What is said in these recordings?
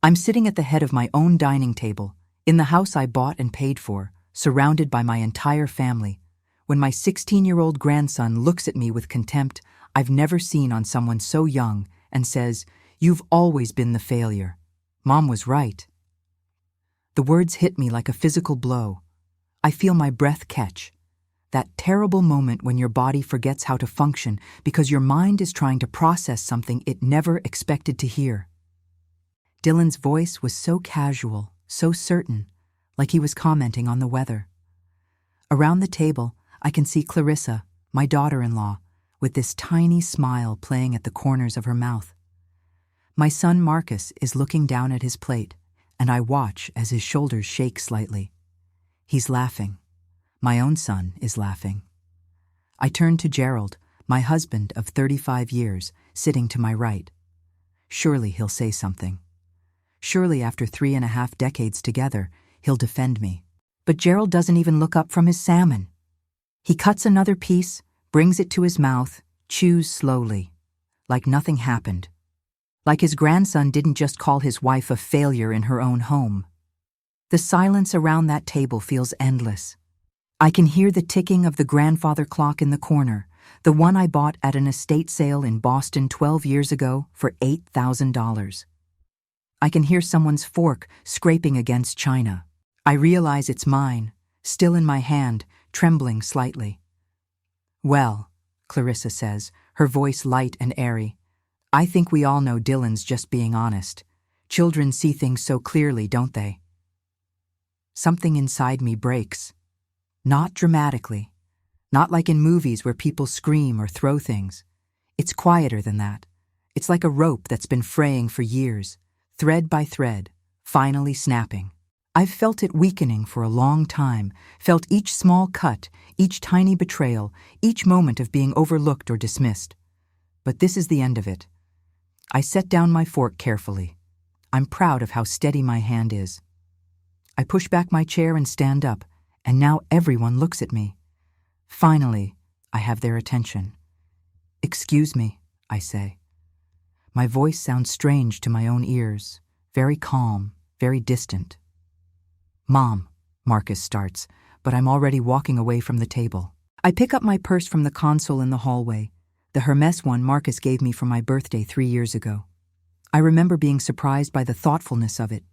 I'm sitting at the head of my own dining table, in the house I bought and paid for, surrounded by my entire family, when my 16-year-old grandson looks at me with contempt I've never seen on someone so young and says, "You've always been the failure. Mom was right." The words hit me like a physical blow. I feel my breath catch. That terrible moment when your body forgets how to function because your mind is trying to process something it never expected to hear. Dylan's voice was so casual, so certain, like he was commenting on the weather. Around the table, I can see Clarissa, my daughter-in-law, with this tiny smile playing at the corners of her mouth. My son Marcus is looking down at his plate, and I watch as his shoulders shake slightly. He's laughing. My own son is laughing. I turn to Gerald, my husband of 35 years, sitting to my right. Surely he'll say something. Surely after 3.5 decades together, he'll defend me. But Gerald doesn't even look up from his salmon. He cuts another piece, brings it to his mouth, chews slowly, like nothing happened. Like his grandson didn't just call his wife a failure in her own home. The silence around that table feels endless. I can hear the ticking of the grandfather clock in the corner, the one I bought at an estate sale in Boston 12 years ago for $8,000. I can hear someone's fork scraping against china. I realize it's mine, still in my hand, trembling slightly. "Well," Clarissa says, her voice light and airy, "I think we all know Dylan's just being honest. Children see things so clearly, don't they?" Something inside me breaks. Not dramatically. Not like in movies where people scream or throw things. It's quieter than that. It's like a rope that's been fraying for years, thread by thread, finally snapping. I've felt it weakening for a long time, felt each small cut, each tiny betrayal, each moment of being overlooked or dismissed. But this is the end of it. I set down my fork carefully. I'm proud of how steady my hand is. I push back my chair and stand up, and now everyone looks at me. Finally, I have their attention. "Excuse me," I say. My voice sounds strange to my own ears, very calm, very distant. "Mom," Marcus starts, but I'm already walking away from the table. I pick up my purse from the console in the hallway, the Hermes one Marcus gave me for my birthday 3 years ago. I remember being surprised by the thoughtfulness of it,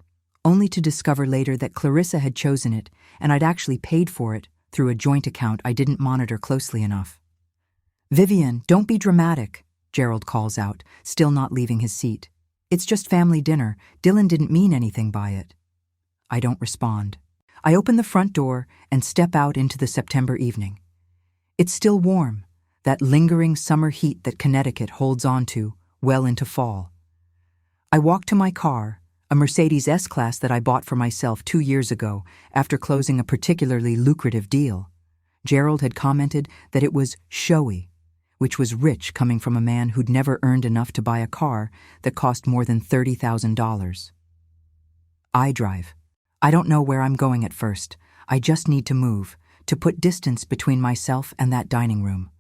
only to discover later that Clarissa had chosen it and I'd actually paid for it through a joint account I didn't monitor closely enough. "Vivian, don't be dramatic," Gerald calls out, still not leaving his seat. "It's just family dinner. Dylan didn't mean anything by it." I don't respond. I open the front door and step out into the September evening. It's still warm, that lingering summer heat that Connecticut holds on to well into fall. I walk to my car, a Mercedes S-Class that I bought for myself 2 years ago after closing a particularly lucrative deal. Gerald had commented that it was showy, which was rich coming from a man who'd never earned enough to buy a car that cost more than $30,000. I drive. I don't know where I'm going at first. I just need to move, to put distance between myself and that dining room.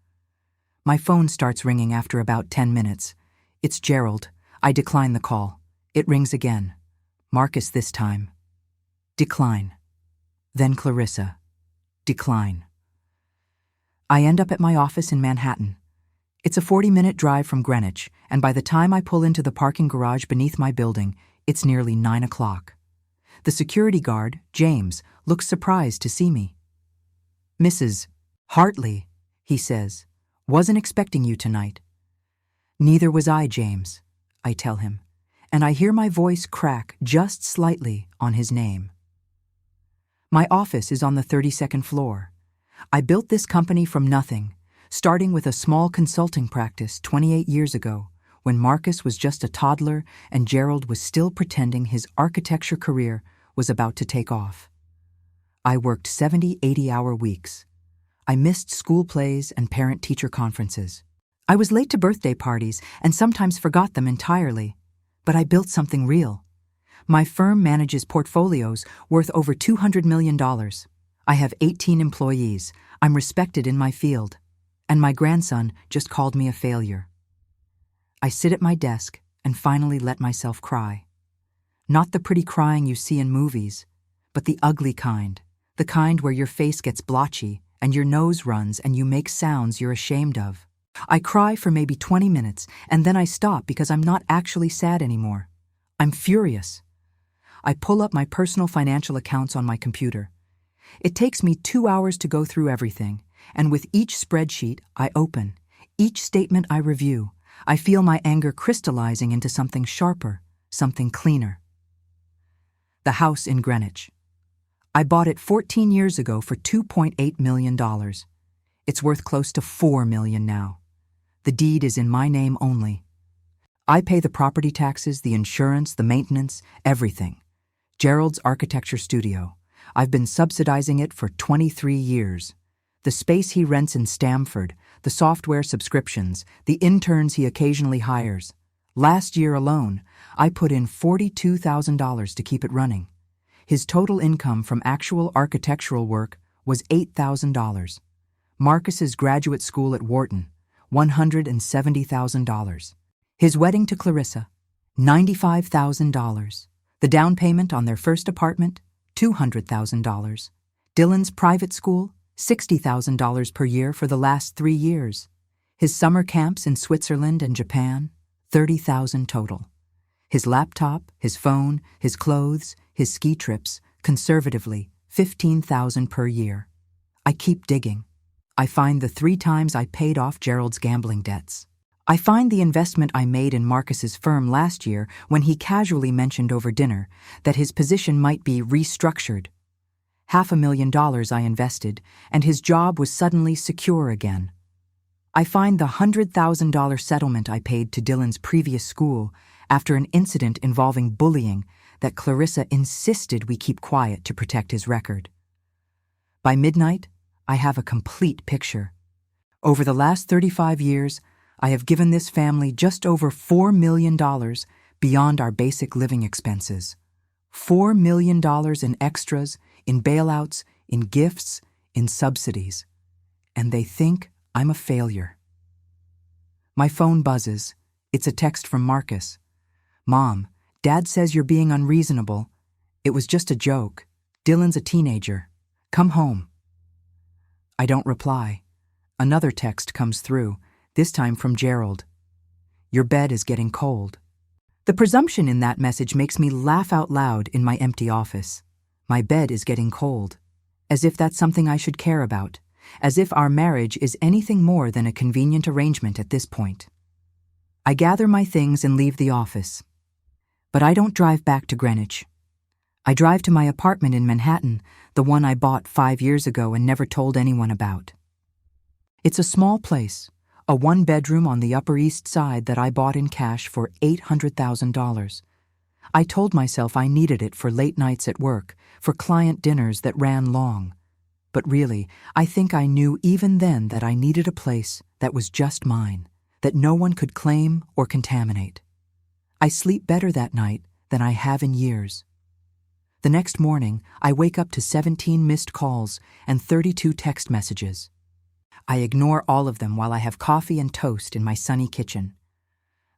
My phone starts ringing after about 10 minutes. It's Gerald. I decline the call. It rings again. Marcus this time. Decline. Then Clarissa. Decline. I end up at my office in Manhattan. It's a 40-minute drive from Greenwich, and by the time I pull into the parking garage beneath my building, it's nearly 9 o'clock. The security guard, James, looks surprised to see me. "Mrs. Hartley," he says, "wasn't expecting you tonight." "Neither was I, James," I tell him, and I hear my voice crack just slightly on his name. My office is on the 32nd floor. I built this company from nothing, starting with a small consulting practice 28 years ago, when Marcus was just a toddler and Gerald was still pretending his architecture career was about to take off. I worked 70, 80-hour weeks. I missed school plays and parent-teacher conferences. I was late to birthday parties and sometimes forgot them entirely. But I built something real. My firm manages portfolios worth over $200 million. I have 18 employees. I'm respected in my field. And my grandson just called me a failure. I sit at my desk and finally let myself cry. Not the pretty crying you see in movies, but the ugly kind, the kind where your face gets blotchy and your nose runs and you make sounds you're ashamed of. I cry for maybe 20 minutes and then I stop because I'm not actually sad anymore. I'm furious. I pull up my personal financial accounts on my computer. It takes me 2 hours to go through everything, and with each spreadsheet I open, each statement I review, I feel my anger crystallizing into something sharper, something cleaner. The house in Greenwich. I bought it 14 years ago for $2.8 million. It's worth close to $4 million now. The deed is in my name only. I pay the property taxes, the insurance, the maintenance, everything. Gerald's architecture studio. I've been subsidizing it for 23 years. The space he rents in Stamford, the software subscriptions, the interns he occasionally hires. Last year alone, I put in $42,000 to keep it running. His total income from actual architectural work was $8,000. Marcus's graduate school at Wharton, $170,000. His wedding to Clarissa, $95,000. The down payment on their first apartment, $200,000. Dylan's private school, $60,000 per year for the last 3 years. His summer camps in Switzerland and Japan, $30,000 total. His laptop, his phone, his clothes, his ski trips, conservatively, $15,000 per year. I keep digging. I find the 3 times I paid off Gerald's gambling debts. I find the investment I made in Marcus's firm last year when he casually mentioned over dinner that his position might be restructured. $500,000 I invested, and his job was suddenly secure again. I find the $100,000 settlement I paid to Dylan's previous school after an incident involving bullying that Clarissa insisted we keep quiet to protect his record. By midnight, I have a complete picture. Over the last 35 years, I have given this family just over $4 million beyond our basic living expenses. $4 million in extras, in bailouts, in gifts, in subsidies. And they think I'm a failure. My phone buzzes. It's a text from Marcus. "Mom, Dad says you're being unreasonable. It was just a joke. Dylan's a teenager. Come home." I don't reply. Another text comes through, this time from Gerald. "Your bed is getting cold." The presumption in that message makes me laugh out loud in my empty office. My bed is getting cold. As if that's something I should care about. As if our marriage is anything more than a convenient arrangement at this point. I gather my things and leave the office. But I don't drive back to Greenwich. I drive to my apartment in Manhattan, the one I bought 5 years ago and never told anyone about. It's a small place, a 1-bedroom on the Upper East Side that I bought in cash for $800,000. I told myself I needed it for late nights at work, for client dinners that ran long. But really, I think I knew even then that I needed a place that was just mine, that no one could claim or contaminate. I sleep better that night than I have in years. The next morning, I wake up to 17 missed calls and 32 text messages. I ignore all of them while I have coffee and toast in my sunny kitchen.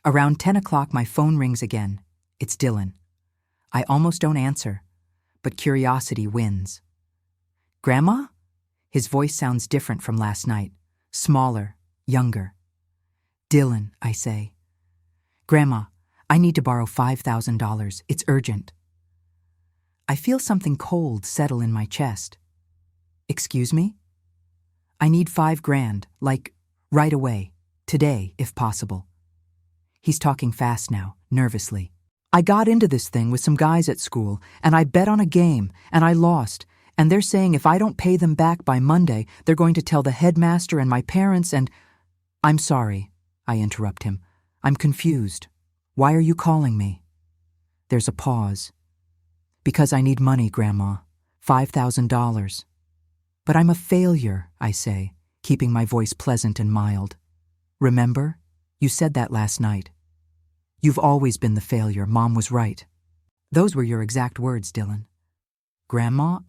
Around 10 o'clock, my phone rings again. It's Dylan. I almost don't answer, but curiosity wins. "Grandma?" His voice sounds different from last night, smaller, younger. "Dylan," I say. "Grandma, I need to borrow $5,000. It's urgent." I feel something cold settle in my chest. "Excuse me?" "I need $5,000, like, right away, today, if possible." He's talking fast now, nervously. "I got into this thing with some guys at school, and I bet on a game, and I lost, and they're saying if I don't pay them back by Monday, they're going to tell the headmaster and my parents and—" "I'm sorry," I interrupt him. "I'm confused. Why are you calling me?" There's a pause. "Because I need money, Grandma. $5,000. "But I'm a failure," I say, keeping my voice pleasant and mild. "Remember? You said that last night. You've always been the failure. Mom was right." "Those were your exact words, Dylan." "Grandma,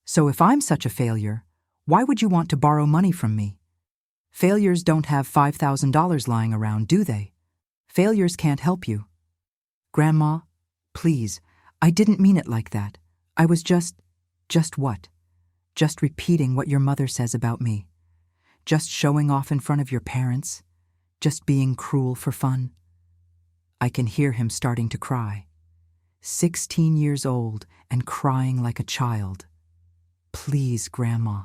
So if I'm such a failure, why would you want to borrow money from me? Failures don't have $5,000 lying around, do they? Failures can't help you." "Grandma, Please, I didn't mean it like that. I was just what? Just repeating what your mother says about me. Just showing off in front of your parents. Just being cruel for fun. I can hear him starting to cry. 16 years old and crying like a child. Please, Grandma.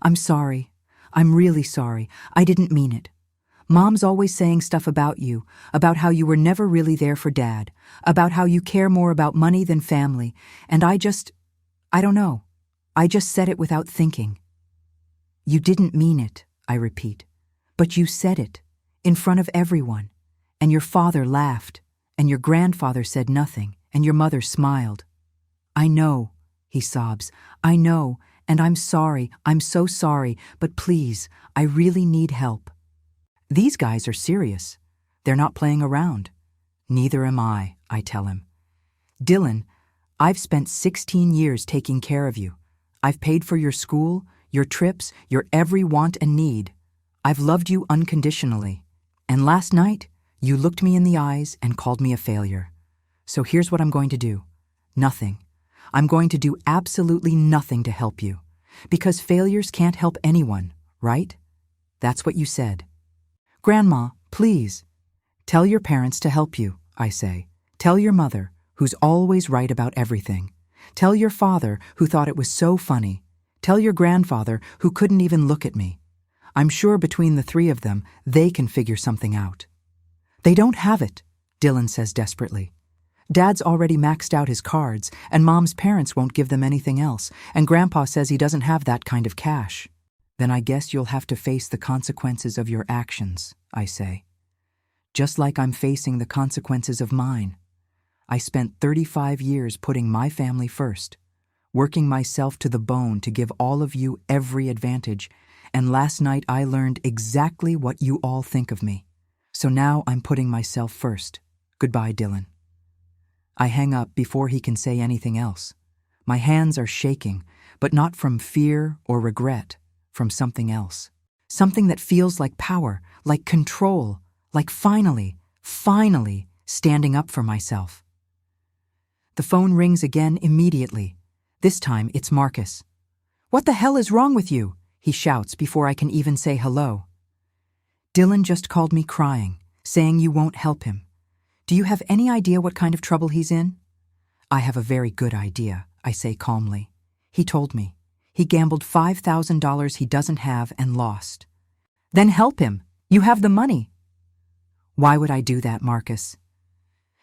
I'm sorry. I'm really sorry. I didn't mean it. Mom's always saying stuff about you, about how you were never really there for Dad, about how you care more about money than family, and I don't know. I just said it without thinking. You didn't mean it, I repeat, but you said it, in front of everyone, and your father laughed, and your grandfather said nothing, and your mother smiled. I know, he sobs, I know, and I'm sorry, I'm so sorry, but please, I really need help. These guys are serious. They're not playing around. Neither am I tell him. Dylan, I've spent 16 years taking care of you. I've paid for your school, your trips, your every want and need. I've loved you unconditionally. And last night, you looked me in the eyes and called me a failure. So here's what I'm going to do. Nothing. I'm going to do absolutely nothing to help you. Because failures can't help anyone, right? That's what you said. Grandma, please. Tell your parents to help you, I say. Tell your mother, who's always right about everything. Tell your father, who thought it was so funny. Tell your grandfather, who couldn't even look at me. I'm sure between the three of them, they can figure something out. They don't have it, Dylan says desperately. Dad's already maxed out his cards, and Mom's parents won't give them anything else, and Grandpa says he doesn't have that kind of cash. Then I guess you'll have to face the consequences of your actions, I say. Just like I'm facing the consequences of mine. I spent 35 years putting my family first, working myself to the bone to give all of you every advantage, and last night I learned exactly what you all think of me. So now I'm putting myself first. Goodbye, Dylan. I hang up before he can say anything else. My hands are shaking, but not from fear or regret, from something else. Something that feels like power, like control, like finally standing up for myself. The phone rings again immediately. This time it's Marcus. What the hell is wrong with you? He shouts before I can even say hello. Dylan just called me crying, saying you won't help him. Do you have any idea what kind of trouble he's in? I have a very good idea, I say calmly. He told me. He gambled $5,000 he doesn't have and lost. Then help him. You have the money. Why would I do that, Marcus?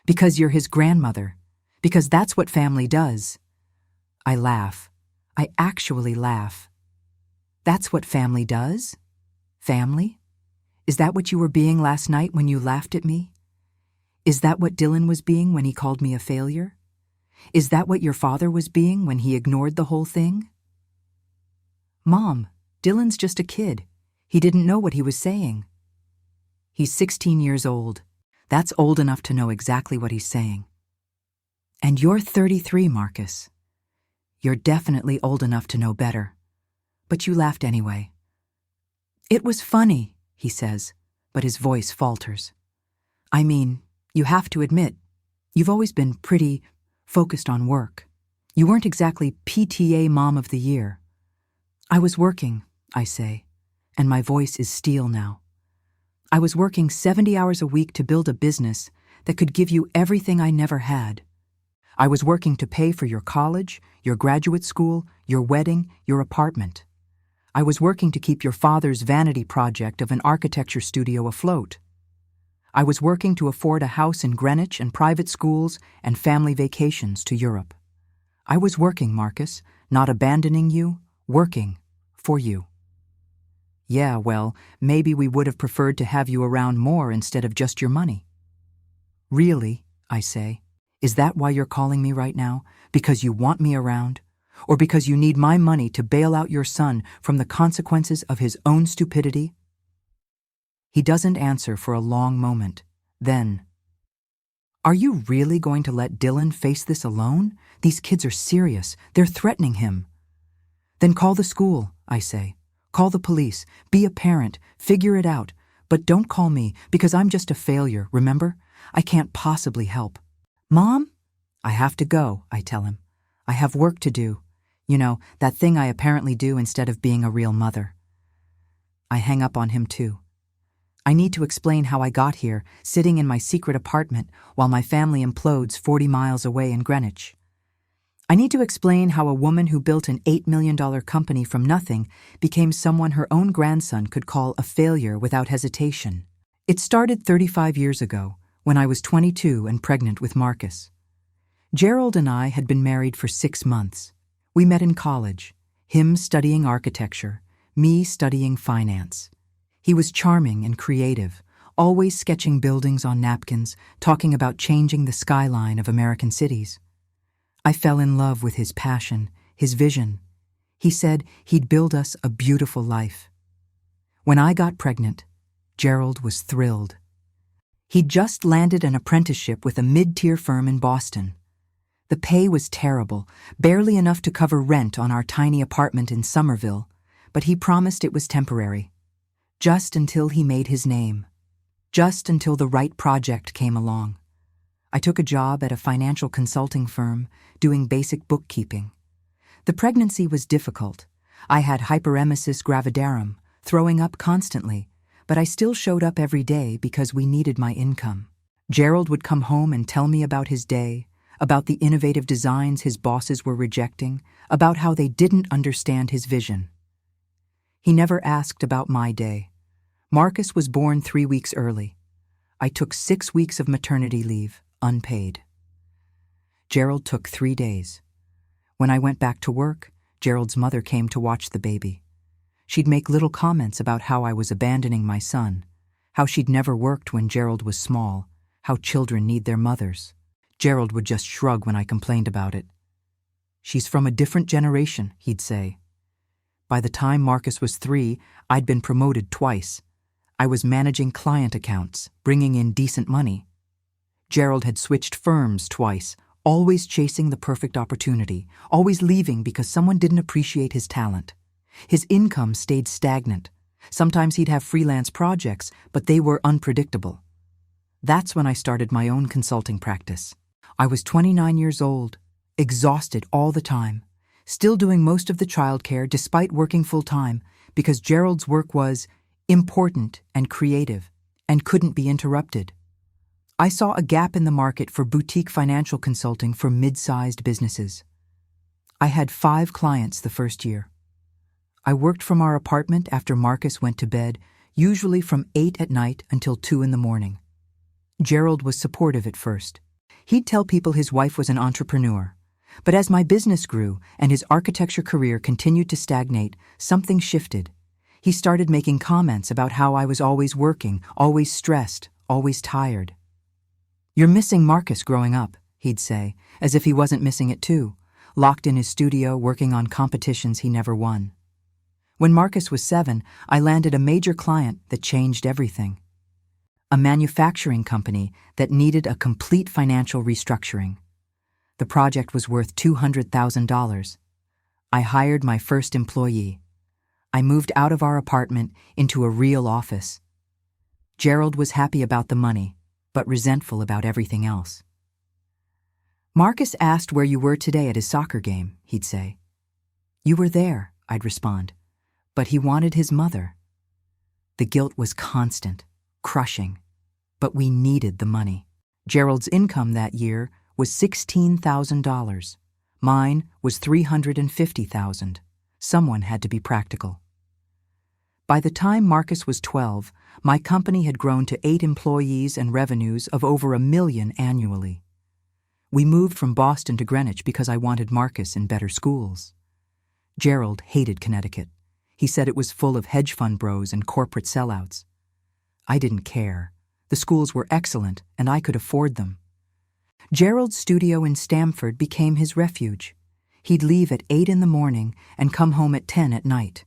Because you're his grandmother. Because that's what family does. I laugh. I actually laugh. That's what family does? Family? Is that what you were being last night when you laughed at me? Is that what Dylan was being when he called me a failure? Is that what your father was being when he ignored the whole thing? Mom, Dylan's just a kid. He didn't know what he was saying. He's 16 years old. That's old enough to know exactly what he's saying. And you're 33, Marcus. You're definitely old enough to know better. But you laughed anyway. It was funny, he says, but his voice falters. I mean, you have to admit, you've always been pretty focused on work. You weren't exactly PTA Mom of the Year. I was working, I say, and my voice is steel now. I was working 70 hours a week to build a business that could give you everything I never had. I was working to pay for your college, your graduate school, your wedding, your apartment. I was working to keep your father's vanity project of an architecture studio afloat. I was working to afford a house in Greenwich and private schools and family vacations to Europe. I was working, Marcus, not abandoning you, working for you. Yeah, well, maybe we would have preferred to have you around more instead of just your money. Really, I say, is that why you're calling me right now? Because you want me around? Or because you need my money to bail out your son from the consequences of his own stupidity? He doesn't answer for a long moment. Then, are you really going to let Dylan face this alone? These kids are serious. They're threatening him. Then call the school, I say. Call the police. Be a parent. Figure it out. But don't call me, because I'm just a failure, remember? I can't possibly help. Mom? I have to go, I tell him. I have work to do. You know, that thing I apparently do instead of being a real mother. I hang up on him too. I need to explain how I got here, sitting in my secret apartment while my family implodes 40 miles away in Greenwich. I need to explain how a woman who built an $8 million company from nothing became someone her own grandson could call a failure without hesitation. It started 35 years ago, when I was 22 and pregnant with Marcus. Gerald and I had been married for 6 months. We met in college, him studying architecture, me studying finance. He was charming and creative, always sketching buildings on napkins, talking about changing the skyline of American cities. I fell in love with his passion, his vision. He said he'd build us a beautiful life. When I got pregnant, Gerald was thrilled. He'd just landed an apprenticeship with a mid-tier firm in Boston. The pay was terrible, barely enough to cover rent on our tiny apartment in Somerville, but he promised it was temporary. Just until he made his name. Just until the right project came along. I took a job at a financial consulting firm, doing basic bookkeeping. The pregnancy was difficult. I had hyperemesis gravidarum, throwing up constantly, but I still showed up every day because we needed my income. Gerald would come home and tell me about his day, about the innovative designs his bosses were rejecting, about how they didn't understand his vision. He never asked about my day. Marcus was born 3 weeks early. I took 6 weeks of maternity leave, unpaid. Gerald took 3 days. When I went back to work, Gerald's mother came to watch the baby. She'd make little comments about how I was abandoning my son, how she'd never worked when Gerald was small, how children need their mothers. Gerald would just shrug when I complained about it. "She's from a different generation," he'd say. By the time Marcus was 3, I'd been promoted twice. I was managing client accounts, bringing in decent money. Gerald had switched firms twice, always chasing the perfect opportunity, always leaving because someone didn't appreciate his talent. His income stayed stagnant. Sometimes he'd have freelance projects, but they were unpredictable. That's when I started my own consulting practice. I was 29 years old, exhausted all the time, still doing most of the childcare despite working full-time because Gerald's work was important and creative and couldn't be interrupted. I saw a gap in the market for boutique financial consulting for mid-sized businesses. I had 5 clients the first year. I worked from our apartment after Marcus went to bed, usually from 8 at night until 2 in the morning. Gerald was supportive at first. He'd tell people his wife was an entrepreneur. But as my business grew and his architecture career continued to stagnate, something shifted. He started making comments about how I was always working, always stressed, always tired. "You're missing Marcus growing up," he'd say, as if he wasn't missing it too, locked in his studio working on competitions he never won. When Marcus was 7, I landed a major client that changed everything. A manufacturing company that needed a complete financial restructuring. The project was worth $200,000. I hired my first employee. I moved out of our apartment into a real office. Gerald was happy about the money, but resentful about everything else. "Marcus asked where you were today at his soccer game," he'd say. "You were there," I'd respond, "but he wanted his mother." The guilt was constant, crushing, but we needed the money. Gerald's income that year was $16,000. Mine was $350,000. Someone had to be practical. By the time Marcus was 12, my company had grown to 8 employees and revenues of over $1 million annually. We moved from Boston to Greenwich because I wanted Marcus in better schools. Gerald hated Connecticut. He said it was full of hedge fund bros and corporate sellouts. I didn't care. The schools were excellent, and I could afford them. Gerald's studio in Stamford became his refuge. He'd leave at 8 in the morning and come home at 10 at night.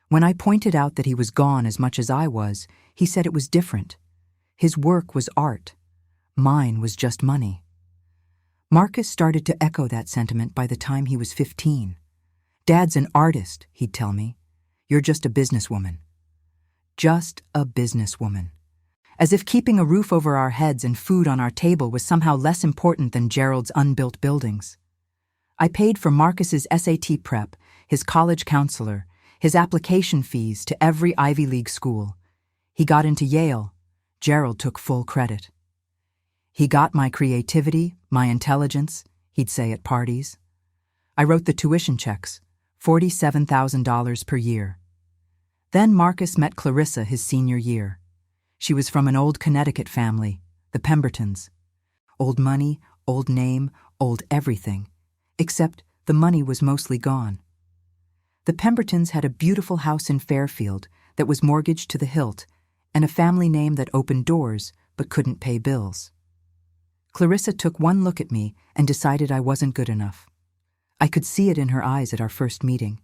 When I pointed out that he was gone as much as I was, he said it was different. His work was art. Mine was just money. Marcus started to echo that sentiment by the time he was 15. "Dad's an artist," he'd tell me. "You're just a businesswoman." Just a businesswoman. as if keeping a roof over our heads and food on our table was somehow less important than Gerald's unbuilt buildings. I paid for Marcus's SAT prep, his college counselor, his application fees to every Ivy League school. He got into Yale. Gerald took full credit. He got my creativity, my intelligence, he'd say at parties. I wrote the tuition checks, $47,000 per year. Then Marcus met Clarissa his senior year. She was from an old Connecticut family, the Pembertons. Old money, old name, old everything, except the money was mostly gone. The Pembertons had a beautiful house in Fairfield that was mortgaged to the hilt, and a family name that opened doors but couldn't pay bills. Clarissa took one look at me and decided I wasn't good enough. I could see it in her eyes at our first meeting.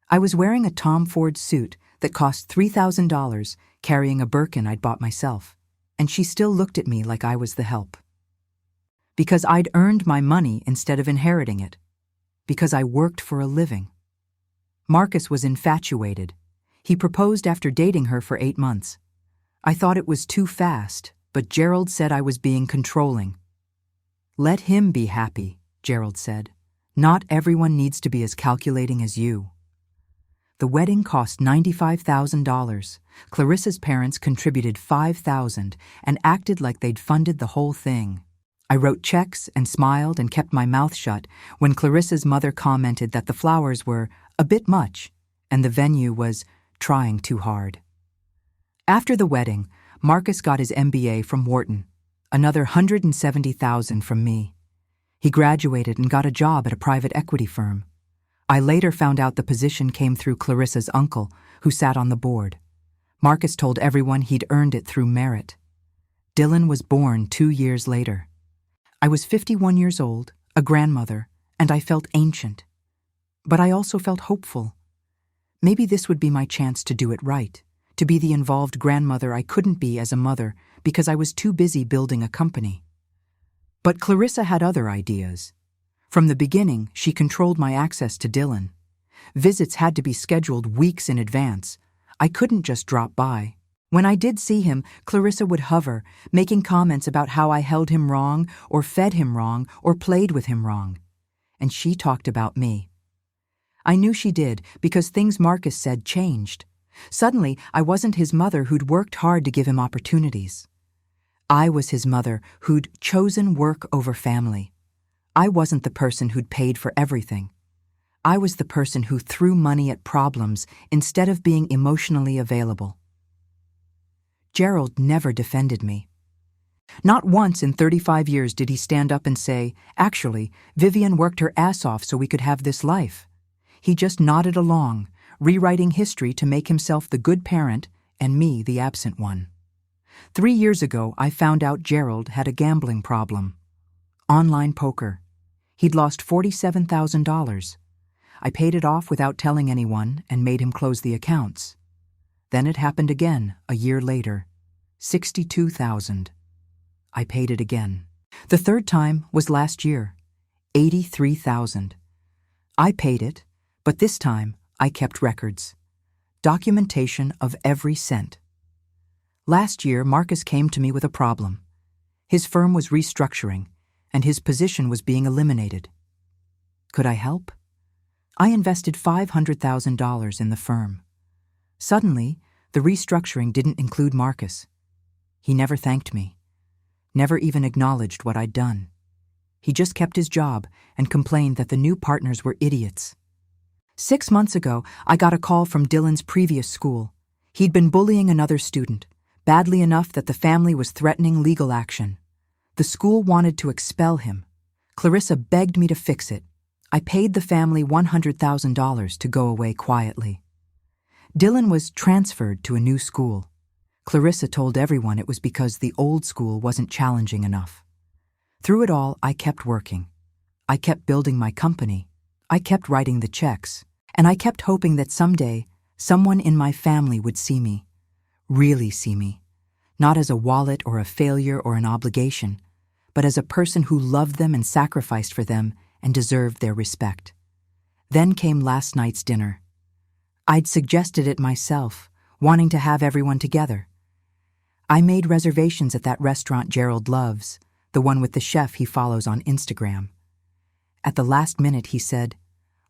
I was wearing a Tom Ford suit that cost $3,000, carrying a Birkin I'd bought myself, and she still looked at me like I was the help. Because I'd earned my money instead of inheriting it. Because I worked for a living. Marcus was infatuated. He proposed after dating her for 8 months. I thought it was too fast, but Gerald said I was being controlling. Let him be happy, Gerald said. Not everyone needs to be as calculating as you. The wedding cost $95,000. Clarissa's parents contributed $5,000 and acted like they'd funded the whole thing. I wrote checks and smiled and kept my mouth shut when Clarissa's mother commented that the flowers were a bit much and the venue was trying too hard. After the wedding, Marcus got his MBA from Wharton, another $170,000 from me. He graduated and got a job at a private equity firm. I later found out the position came through Clarissa's uncle, who sat on the board. Marcus told everyone he'd earned it through merit. Dylan was born 2 years later. I was 51 years old, a grandmother, and I felt ancient. But I also felt hopeful. Maybe this would be my chance to do it right, to be the involved grandmother I couldn't be as a mother because I was too busy building a company. But Clarissa had other ideas. From the beginning, she controlled my access to Dylan. Visits had to be scheduled weeks in advance. I couldn't just drop by. When I did see him, Clarissa would hover, making comments about how I held him wrong, or fed him wrong, or played with him wrong. And she talked about me. I knew she did because things Marcus said changed. Suddenly, I wasn't his mother who'd worked hard to give him opportunities. I was his mother who'd chosen work over family. I wasn't the person who'd paid for everything. I was the person who threw money at problems instead of being emotionally available. Gerald never defended me. Not once in 35 years did he stand up and say, "Actually, Vivian worked her ass off so we could have this life." He just nodded along, rewriting history to make himself the good parent and me the absent one. 3 years ago, I found out Gerald had a gambling problem. Online poker. He'd lost $47,000. I paid it off without telling anyone and made him close the accounts. Then it happened again, a year later. $62,000. I paid it again. The third time was last year. $83,000. I paid it, but this time I kept records. Documentation of every cent. Last year, Marcus came to me with a problem. His firm was restructuring, and his position was being eliminated. Could I help? I invested $500,000 in the firm. Suddenly, the restructuring didn't include Marcus. He never thanked me, never even acknowledged what I'd done. He just kept his job and complained that the new partners were idiots. 6 months ago, I got a call from Dylan's previous school. He'd been bullying another student, badly enough that the family was threatening legal action. The school wanted to expel him. Clarissa begged me to fix it. I paid the family $100,000 to go away quietly. Dylan was transferred to a new school. Clarissa told everyone it was because the old school wasn't challenging enough. Through it all, I kept working. I kept building my company. I kept writing the checks. And I kept hoping that someday, someone in my family would see me. Really see me. Not as a wallet or a failure or an obligation, but as a person who loved them and sacrificed for them and deserved their respect. Then came last night's dinner. I'd suggested it myself, wanting to have everyone together. I made reservations at that restaurant Gerald loves, the one with the chef he follows on Instagram. At the last minute, he said,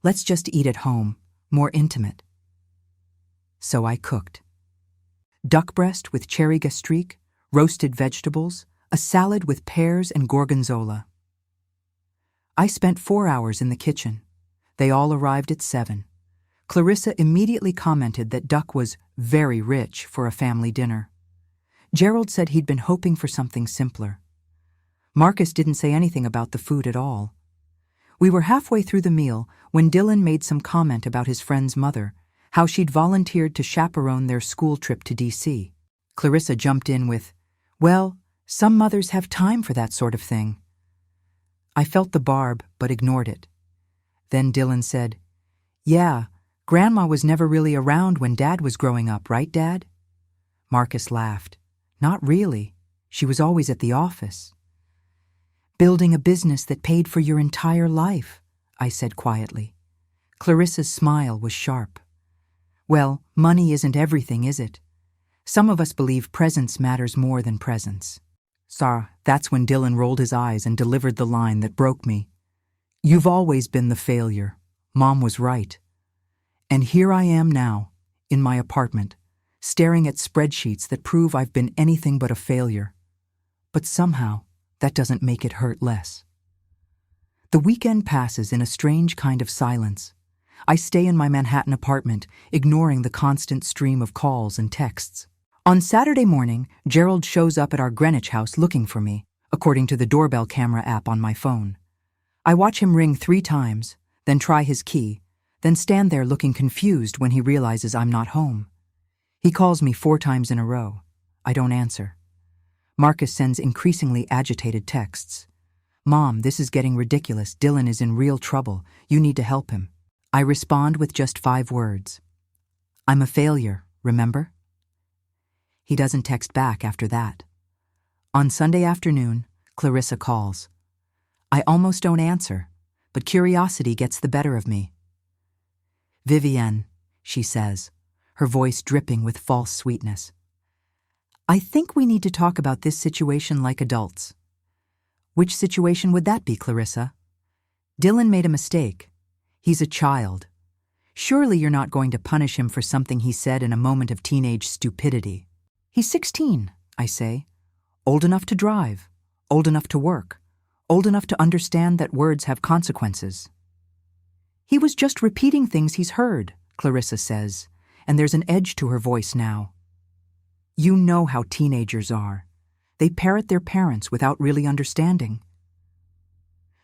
"Let's just eat at home, more intimate." So I cooked. Duck breast with cherry gastrique, roasted vegetables, a salad with pears and gorgonzola. I spent 4 hours in the kitchen. They all arrived at 7. Clarissa immediately commented that duck was very rich for a family dinner. Gerald said he'd been hoping for something simpler. Marcus didn't say anything about the food at all. We were halfway through the meal when Dylan made some comment about his friend's mother, how she'd volunteered to chaperone their school trip to D.C. Clarissa jumped in with, "Well, some mothers have time for that sort of thing." I felt the barb, but ignored it. Then Dylan said, "Yeah, Grandma was never really around when Dad was growing up, right, Dad?" Marcus laughed. "Not really. She was always at the office." "Building a business that paid for your entire life," I said quietly. Clarissa's smile was sharp. "Well, money isn't everything, is it? Some of us believe presence matters more than presence." That's when Dylan rolled his eyes and delivered the line that broke me. "You've always been the failure. Mom was right. And here I am now, in my apartment, staring at spreadsheets that prove I've been anything but a failure. But somehow, that doesn't make it hurt less." The weekend passes in a strange kind of silence. I stay in my Manhattan apartment, ignoring the constant stream of calls and texts. On Saturday morning, Gerald shows up at our Greenwich house looking for me, according to the doorbell camera app on my phone. I watch him ring 3 times, then try his key, then stand there looking confused when he realizes I'm not home. He calls me 4 times in a row. I don't answer. Marcus sends increasingly agitated texts. "Mom, this is getting ridiculous. Dylan is in real trouble. You need to help him." I respond with just 5 words. "I'm a failure, remember?" He doesn't text back after that. On Sunday afternoon, Clarissa calls. I almost don't answer, but curiosity gets the better of me. "Vivienne," she says, her voice dripping with false sweetness. "I think we need to talk about this situation like adults." "Which situation would that be, Clarissa?" "Dylan made a mistake. He's a child. Surely you're not going to punish him for something he said in a moment of teenage stupidity." "He's 16, I say. Old enough to drive, old enough to work, old enough to understand that words have consequences." "He was just repeating things he's heard," Clarissa says, and there's an edge to her voice now. "You know how teenagers are. They parrot their parents without really understanding."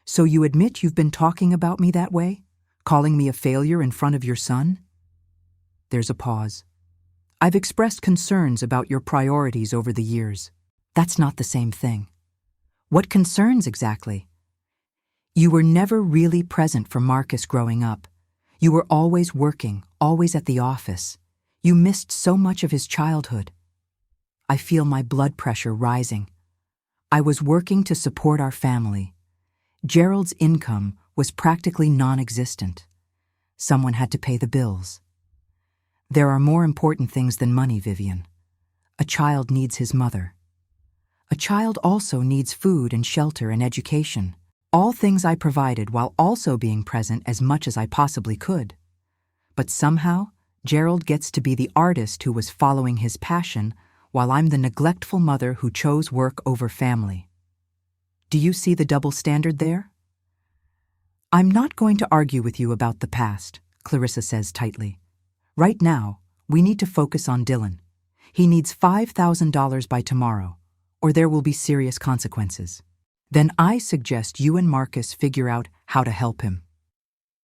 "So you admit you've been talking about me that way? Calling me a failure in front of your son?" There's a pause. "I've expressed concerns about your priorities over the years." "That's not the same thing." "What concerns exactly?" "You were never really present for Marcus growing up. You were always working, always at the office. You missed so much of his childhood." I feel my blood pressure rising. I was working to support our family. Gerald's income was practically non-existent. Someone had to pay the bills. There are more important things than money, Vivian. A child needs his mother. A child also needs food and shelter and education. All things I provided while also being present as much as I possibly could. But somehow, Gerald gets to be the artist who was following his passion, while I'm the neglectful mother who chose work over family. Do you see the double standard there? "I'm not going to argue with you about the past," Clarissa says tightly. "Right now, we need to focus on Dylan. He needs $5,000 by tomorrow, or there will be serious consequences. Then I suggest you and Marcus figure out how to help him."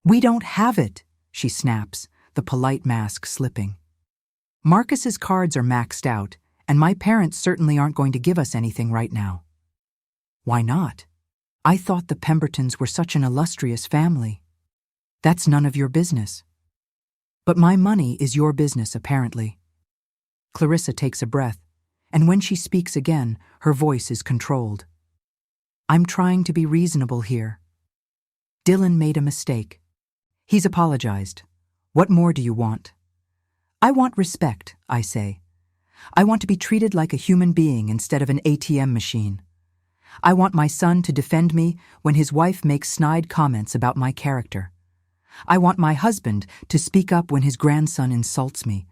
"We don't have it," she snaps, the polite mask slipping. "Marcus's cards are maxed out, and my parents certainly aren't going to give us anything right now." "Why not? I thought the Pembertons were such an illustrious family." "That's none of your business." "But my money is your business, apparently." Clarissa takes a breath, and when she speaks again, her voice is controlled. "I'm trying to be reasonable here. Dylan made a mistake. He's apologized. What more do you want?" "I want respect," I say. I want to be treated like a human being instead of an ATM machine. I want my son to defend me when his wife makes snide comments about my character. I want my husband to speak up when his grandson insults me.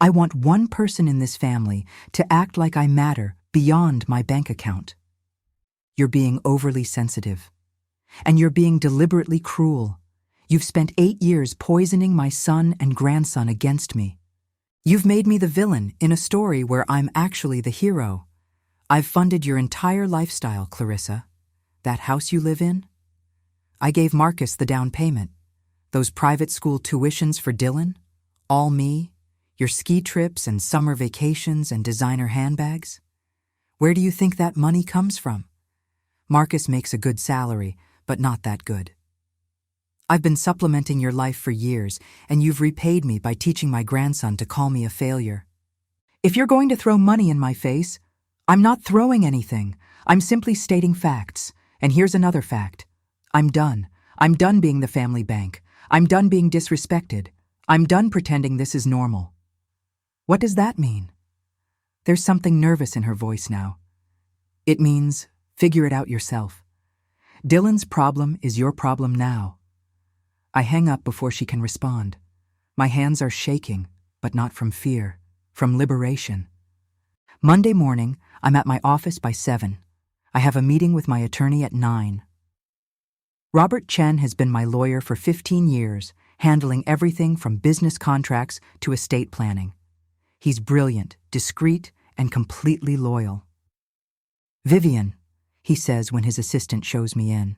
I want one person in this family to act like I matter beyond my bank account. You're being overly sensitive. And you're being deliberately cruel. You've spent 8 years poisoning my son and grandson against me. You've made me the villain in a story where I'm actually the hero. I've funded your entire lifestyle, Clarissa. That house you live in? I gave Marcus the down payment. Those private school tuitions for Dylan? All me? Your ski trips and summer vacations and designer handbags? Where do you think that money comes from? Marcus makes a good salary, but not that good. I've been supplementing your life for years, and you've repaid me by teaching my grandson to call me a failure. If you're going to throw money in my face, I'm not throwing anything. I'm simply stating facts. And here's another fact. I'm done. I'm done being the family bank. I'm done being disrespected. I'm done pretending this is normal. What does that mean? There's something nervous in her voice now. It means, figure it out yourself. Dylan's problem is your problem now. I hang up before she can respond. My hands are shaking, but not from fear, from liberation. Monday morning, I'm at my office by 7. I have a meeting with my attorney at 9. Robert Chen has been my lawyer for 15 years, handling everything from business contracts to estate planning. He's brilliant, discreet, and completely loyal. Vivian, he says when his assistant shows me in,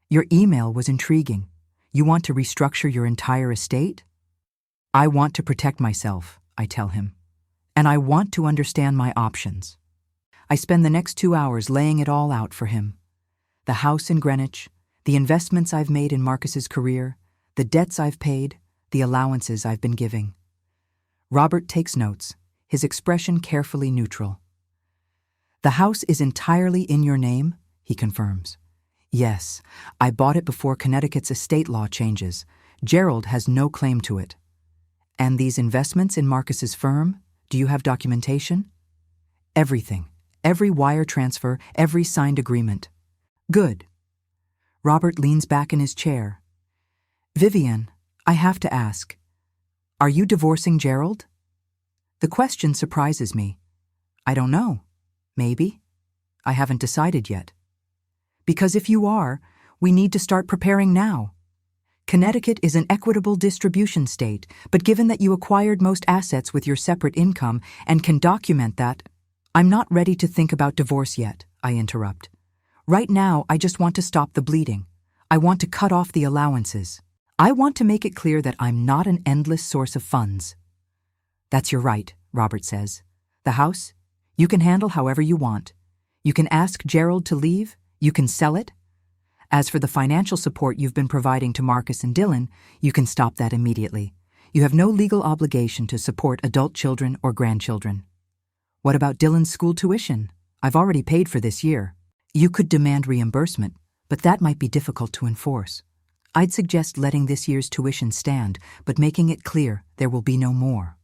your email was intriguing. You want to restructure your entire estate? I want to protect myself, I tell him. And I want to understand my options. I spend the next 2 hours laying it all out for him. The house in Greenwich, the investments I've made in Marcus's career, the debts I've paid, the allowances I've been giving. Robert takes notes, his expression carefully neutral. The house is entirely in your name, he confirms. Yes, I bought it before Connecticut's estate law changes. Gerald has no claim to it. And these investments in Marcus's firm, do you have documentation? Everything. Every wire transfer, every signed agreement. Good. Robert leans back in his chair. Vivian, I have to ask, are you divorcing Gerald? The question surprises me. I don't know. Maybe. I haven't decided yet. Because if you are, we need to start preparing now. Connecticut is an equitable distribution state, but given that you acquired most assets with your separate income and can document that, I'm not ready to think about divorce yet, I interrupt. Right now, I just want to stop the bleeding. I want to cut off the allowances. I want to make it clear that I'm not an endless source of funds. That's your right, Robert says. The house? You can handle however you want. You can ask Gerald to leave. You can sell it. As for the financial support you've been providing to Marcus and Dylan, you can stop that immediately. You have no legal obligation to support adult children or grandchildren. What about Dylan's school tuition? I've already paid for this year. You could demand reimbursement, but that might be difficult to enforce. I'd suggest letting this year's tuition stand, but making it clear there will be no more.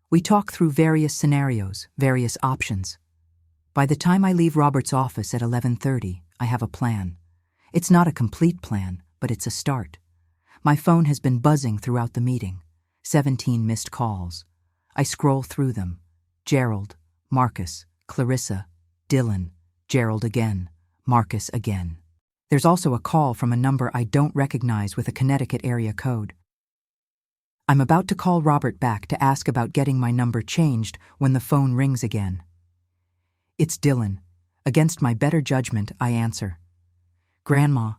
We talk through various scenarios, various options. By the time I leave Robert's office at 11:30, I have a plan. It's not a complete plan, but it's a start. My phone has been buzzing throughout the meeting. 17 missed calls. I scroll through them. Gerald, Marcus, Clarissa, Dylan, Gerald again, Marcus again. There's also a call from a number I don't recognize with a Connecticut area code. I'm about to call Robert back to ask about getting my number changed when the phone rings again. It's Dylan. Against my better judgment, I answer. Grandma.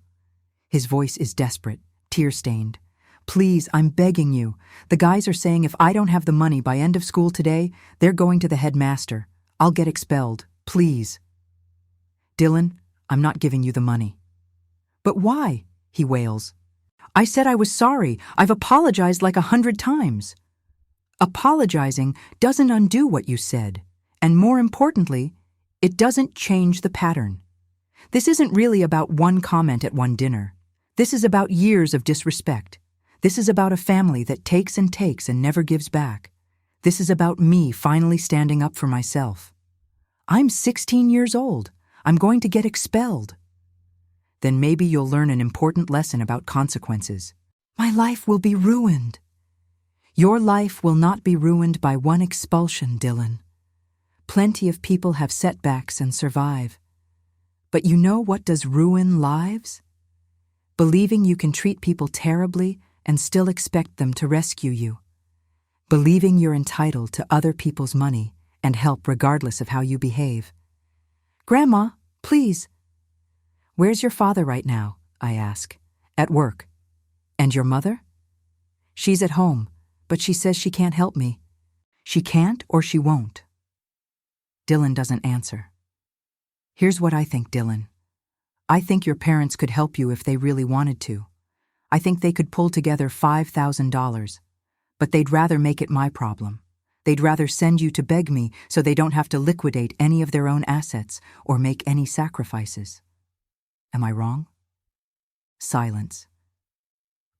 His voice is desperate, tear-stained. Please, I'm begging you. The guys are saying if I don't have the money by end of school today, they're going to the headmaster. I'll get expelled. Please. Dylan, I'm not giving you the money. But why? He wails. I said I was sorry. I've apologized like 100 times. Apologizing doesn't undo what you said. And more importantly, it doesn't change the pattern. This isn't really about one comment at one dinner. This is about years of disrespect. This is about a family that takes and never gives back. This is about me finally standing up for myself. I'm 16 years old. I'm going to get expelled. Then maybe you'll learn an important lesson about consequences. My life will be ruined. Your life will not be ruined by one expulsion, Dylan. Plenty of people have setbacks and survive. But you know what does ruin lives? Believing you can treat people terribly and still expect them to rescue you. Believing you're entitled to other people's money and help regardless of how you behave. Grandma, please. Where's your father right now? I ask. At work. And your mother? She's at home, but she says she can't help me. She can't or she won't. Dylan doesn't answer. Here's what I think, Dylan. I think your parents could help you if they really wanted to. I think they could pull together $5,000, but they'd rather make it my problem. They'd rather send you to beg me so they don't have to liquidate any of their own assets or make any sacrifices. Am I wrong? Silence.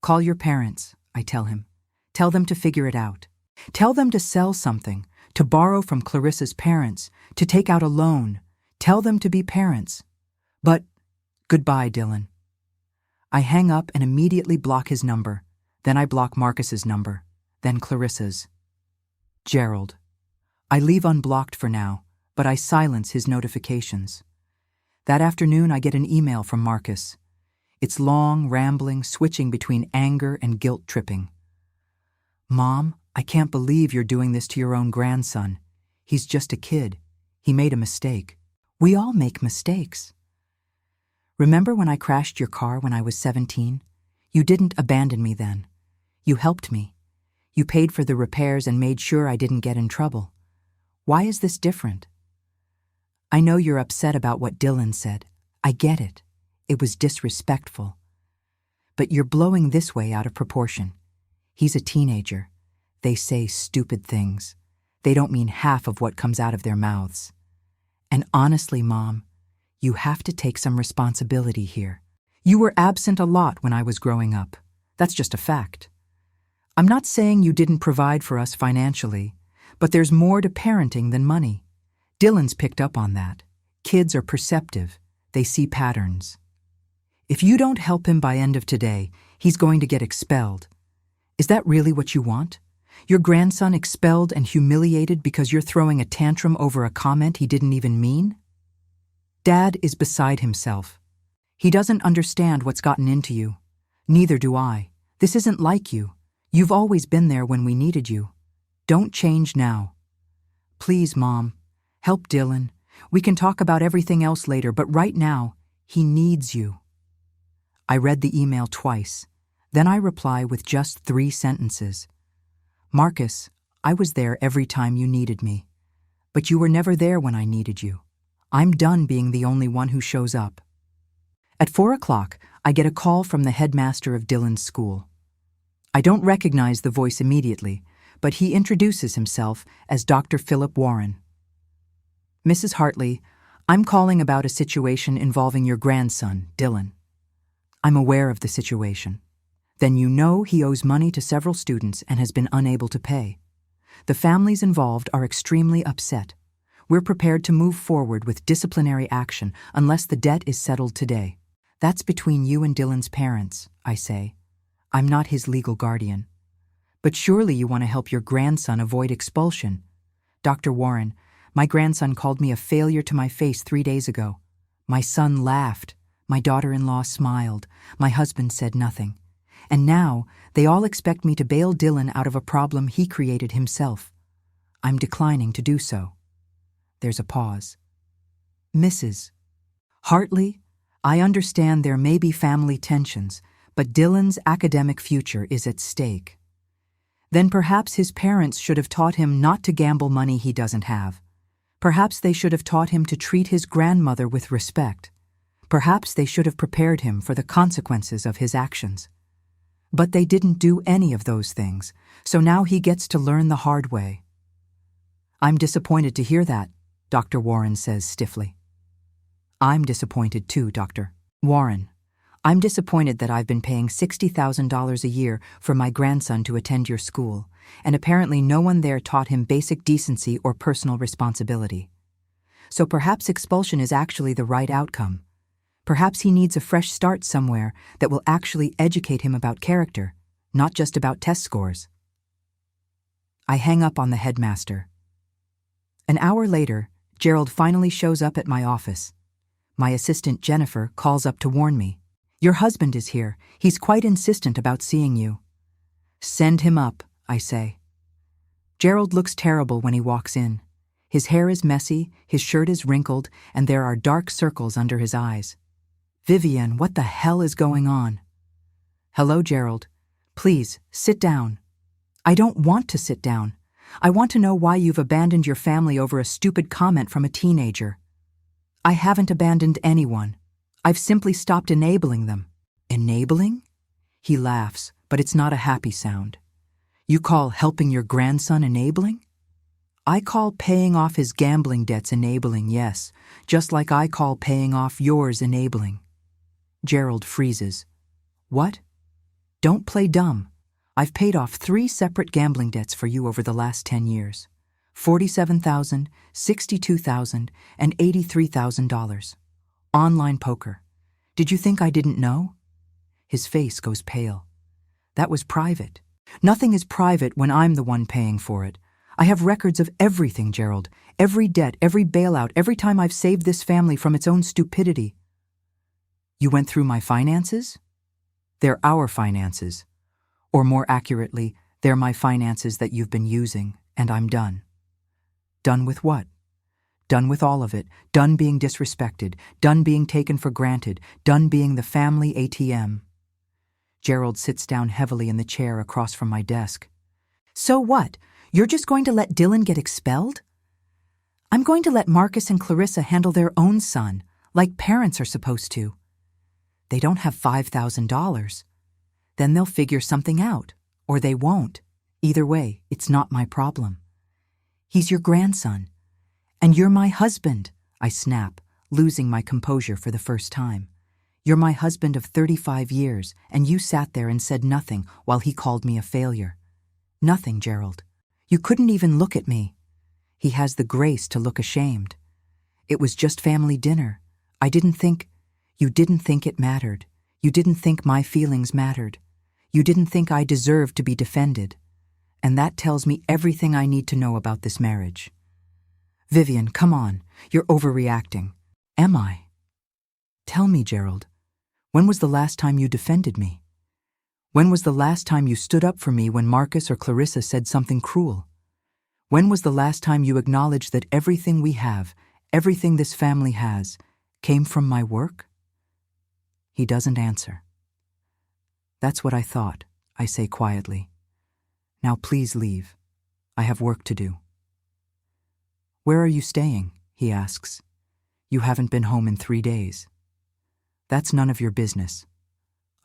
Call your parents, I tell him. Tell them to figure it out. Tell them to sell something, to borrow from Clarissa's parents, to take out a loan. Tell them to be parents. But goodbye, Dylan. I hang up and immediately block his number. Then I block Marcus's number. Then Clarissa's. Gerald. I leave unblocked for now, but I silence his notifications. That afternoon I get an email from Marcus. It's long, rambling, switching between anger and guilt-tripping. Mom, I can't believe you're doing this to your own grandson. He's just a kid. He made a mistake. We all make mistakes. Remember when I crashed your car when I was 17? You didn't abandon me then. You helped me. You paid for the repairs and made sure I didn't get in trouble. Why is this different? I know you're upset about what Dylan said. I get it. It was disrespectful. But you're blowing this way out of proportion. He's a teenager. They say stupid things. They don't mean half of what comes out of their mouths. And honestly, Mom, you have to take some responsibility here. You were absent a lot when I was growing up. That's just a fact. I'm not saying you didn't provide for us financially, but there's more to parenting than money. Dylan's picked up on that. Kids are perceptive. They see patterns. If you don't help him by end of today, he's going to get expelled. Is that really what you want? Your grandson expelled and humiliated because you're throwing a tantrum over a comment he didn't even mean? Dad is beside himself. He doesn't understand what's gotten into you. Neither do I. This isn't like you. You've always been there when we needed you. Don't change now. Please, Mom, help Dylan. We can talk about everything else later, but right now, he needs you. I read the email twice. Then I reply with just 3 sentences. Marcus, I was there every time you needed me. But you were never there when I needed you. I'm done being the only one who shows up. At 4 o'clock, I get a call from the headmaster of Dylan's school. I don't recognize the voice immediately, but he introduces himself as Dr. Philip Warren. Mrs. Hartley, I'm calling about a situation involving your grandson, Dylan. I'm aware of the situation. Then you know he owes money to several students and has been unable to pay. The families involved are extremely upset. We're prepared to move forward with disciplinary action unless the debt is settled today. That's between you and Dylan's parents, I say. I'm not his legal guardian. But surely you want to help your grandson avoid expulsion. Dr. Warren, my grandson called me a failure to my face 3 days ago. My son laughed. My daughter-in-law smiled. My husband said nothing. And now, they all expect me to bail Dylan out of a problem he created himself. I'm declining to do so. There's a pause. Mrs. Hartley, I understand there may be family tensions, but Dylan's academic future is at stake. Then perhaps his parents should have taught him not to gamble money he doesn't have. Perhaps they should have taught him to treat his grandmother with respect. Perhaps they should have prepared him for the consequences of his actions. But they didn't do any of those things, so now he gets to learn the hard way. I'm disappointed to hear that, Dr. Warren says stiffly. I'm disappointed too, Dr. Warren. I'm disappointed that I've been paying $60,000 a year for my grandson to attend your school, and apparently no one there taught him basic decency or personal responsibility. So perhaps expulsion is actually the right outcome. Perhaps he needs a fresh start somewhere that will actually educate him about character, not just about test scores. I hang up on the headmaster. An hour later, Gerald finally shows up at my office. My assistant Jennifer calls up to warn me. "Your husband is here. He's quite insistent about seeing you." "Send him up," I say. Gerald looks terrible when he walks in. His hair is messy, his shirt is wrinkled, and there are dark circles under his eyes. "Vivian, what the hell is going on?" "Hello, Gerald. Please, sit down." "I don't want to sit down. I want to know why you've abandoned your family over a stupid comment from a teenager." "I haven't abandoned anyone. I've simply stopped enabling them." "Enabling?" He laughs, but it's not a happy sound. "You call helping your grandson enabling?" "I call paying off his gambling debts enabling, yes, just like I call paying off yours enabling." Gerald freezes. "What?" "Don't play dumb. I've paid off 3 separate gambling debts for you over the last 10 years. $47,000, $62,000, and $83,000. Online poker. Did you think I didn't know?" His face goes pale. "That was private." "Nothing is private when I'm the one paying for it. I have records of everything, Gerald. Every debt, every bailout, every time I've saved this family from its own stupidity." "You went through my finances?" "They're our finances. Or more accurately, they're my finances that you've been using, and I'm done." "Done with what?" "Done with all of it. Done being disrespected. Done being taken for granted. Done being the family ATM." Gerald sits down heavily in the chair across from my desk. "So what? You're just going to let Dylan get expelled?" "I'm going to let Marcus and Clarissa handle their own son, like parents are supposed to." "They don't have $5,000. Then they'll figure something out, or they won't. Either way, it's not my problem." "He's your grandson. And you're my husband," I snap, losing my composure for the first time. "You're my husband of 35 years, and you sat there and said nothing while he called me a failure." "Nothing, Gerald. You couldn't even look at me." He has the grace to look ashamed. "It was just family dinner. I didn't think—" "You didn't think it mattered. You didn't think my feelings mattered. You didn't think I deserved to be defended. And that tells me everything I need to know about this marriage." "Vivian, come on. You're overreacting." "Am I?" "Tell me, Gerald. When was the last time you defended me? When was the last time you stood up for me when Marcus or Clarissa said something cruel? When was the last time you acknowledged that everything we have, everything this family has, came from my work?" He doesn't answer. "That's what I thought," I say quietly. "Now please leave. I have work to do." "Where are you staying?" he asks. "You haven't been home in 3 days." "That's none of your business.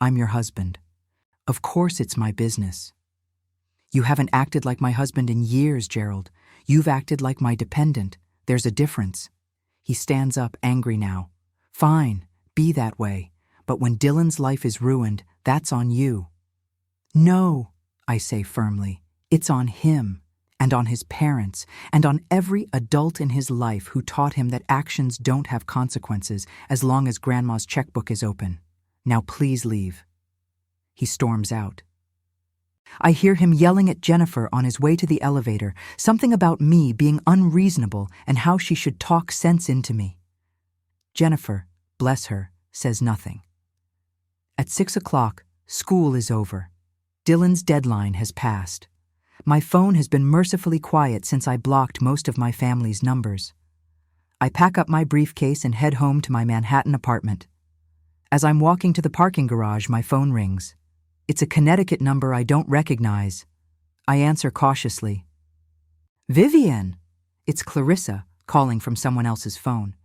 I'm your husband. Of course it's my business." "You haven't acted like my husband in years, Gerald. You've acted like my dependent. There's a difference." He stands up, angry now. "Fine, be that way. But when Dylan's life is ruined, that's on you." "No," I say firmly. "It's on him, and on his parents, and on every adult in his life who taught him that actions don't have consequences as long as Grandma's checkbook is open. Now please leave." He storms out. I hear him yelling at Jennifer on his way to the elevator, something about me being unreasonable and how she should talk sense into me. Jennifer, bless her, says nothing. At 6 o'clock, school is over. Dylan's deadline has passed. My phone has been mercifully quiet since I blocked most of my family's numbers. I pack up my briefcase and head home to my Manhattan apartment. As I'm walking to the parking garage, my phone rings. It's a Connecticut number I don't recognize. I answer cautiously. "Vivian!" It's Clarissa, calling from someone else's phone.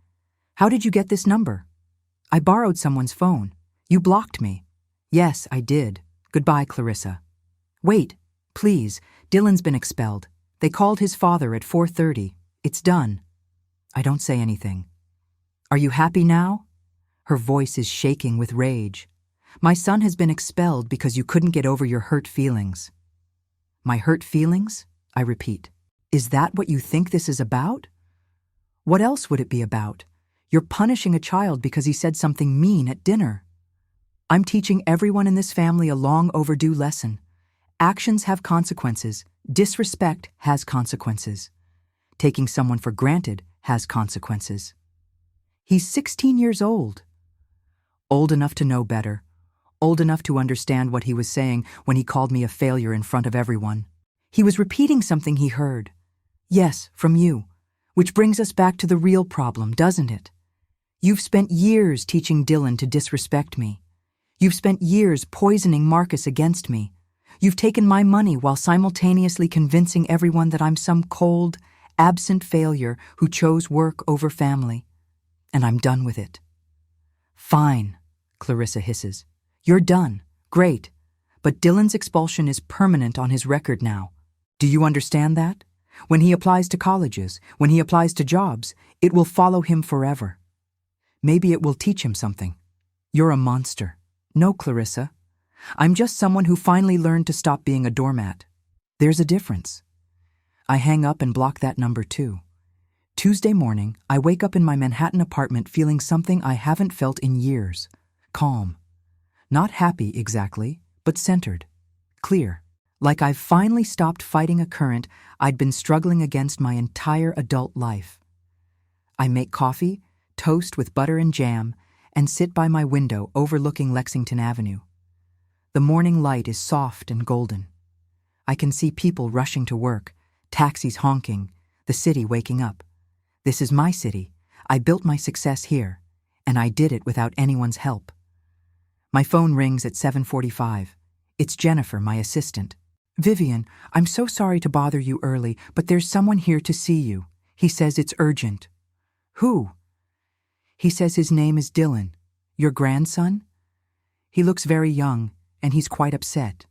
"How did you get this number?" "I borrowed someone's phone. You blocked me." "Yes, I did. Goodbye, Clarissa." "Wait, please. Dylan's been expelled. They called his father at 4:30. It's done." I don't say anything. "Are you happy now?" Her voice is shaking with rage. My son has been expelled because you couldn't get over your hurt feelings. My hurt feelings? I repeat. Is that what you think this is about? What else would it be about? You're punishing a child because he said something mean at dinner. I'm teaching everyone in this family a long overdue lesson. Actions have consequences. Disrespect has consequences. Taking someone for granted has consequences. He's 16 years old. Old enough to know better. Old enough to understand what he was saying when he called me a failure in front of everyone. He was repeating something he heard. Yes, from you. Which brings us back to the real problem, doesn't it? You've spent years teaching Dylan to disrespect me. You've spent years poisoning Marcus against me. You've taken my money while simultaneously convincing everyone that I'm some cold, absent failure who chose work over family. And I'm done with it. Fine, Clarissa hisses. You're done. Great. But Dylan's expulsion is permanent on his record now. Do you understand that? When he applies to colleges, when he applies to jobs, it will follow him forever. Maybe it will teach him something. You're a monster. No, Clarissa. I'm just someone who finally learned to stop being a doormat. There's a difference. I hang up and block that number too. Tuesday morning, I wake up in my Manhattan apartment feeling something I haven't felt in years. Calm. Not happy exactly, but centered. Clear. Like I've finally stopped fighting a current I'd been struggling against my entire adult life. I make coffee, toast with butter and jam, and sit by my window overlooking Lexington Avenue. The morning light is soft and golden. I can see people rushing to work, taxis honking, the city waking up. This is my city. I built my success here, and I did it without anyone's help. My phone rings at 7:45. It's Jennifer, my assistant. Vivian, I'm so sorry to bother you early, but there's someone here to see you. He says it's urgent. Who? He says his name is Dylan. Your grandson? He looks very young, and he's quite upset.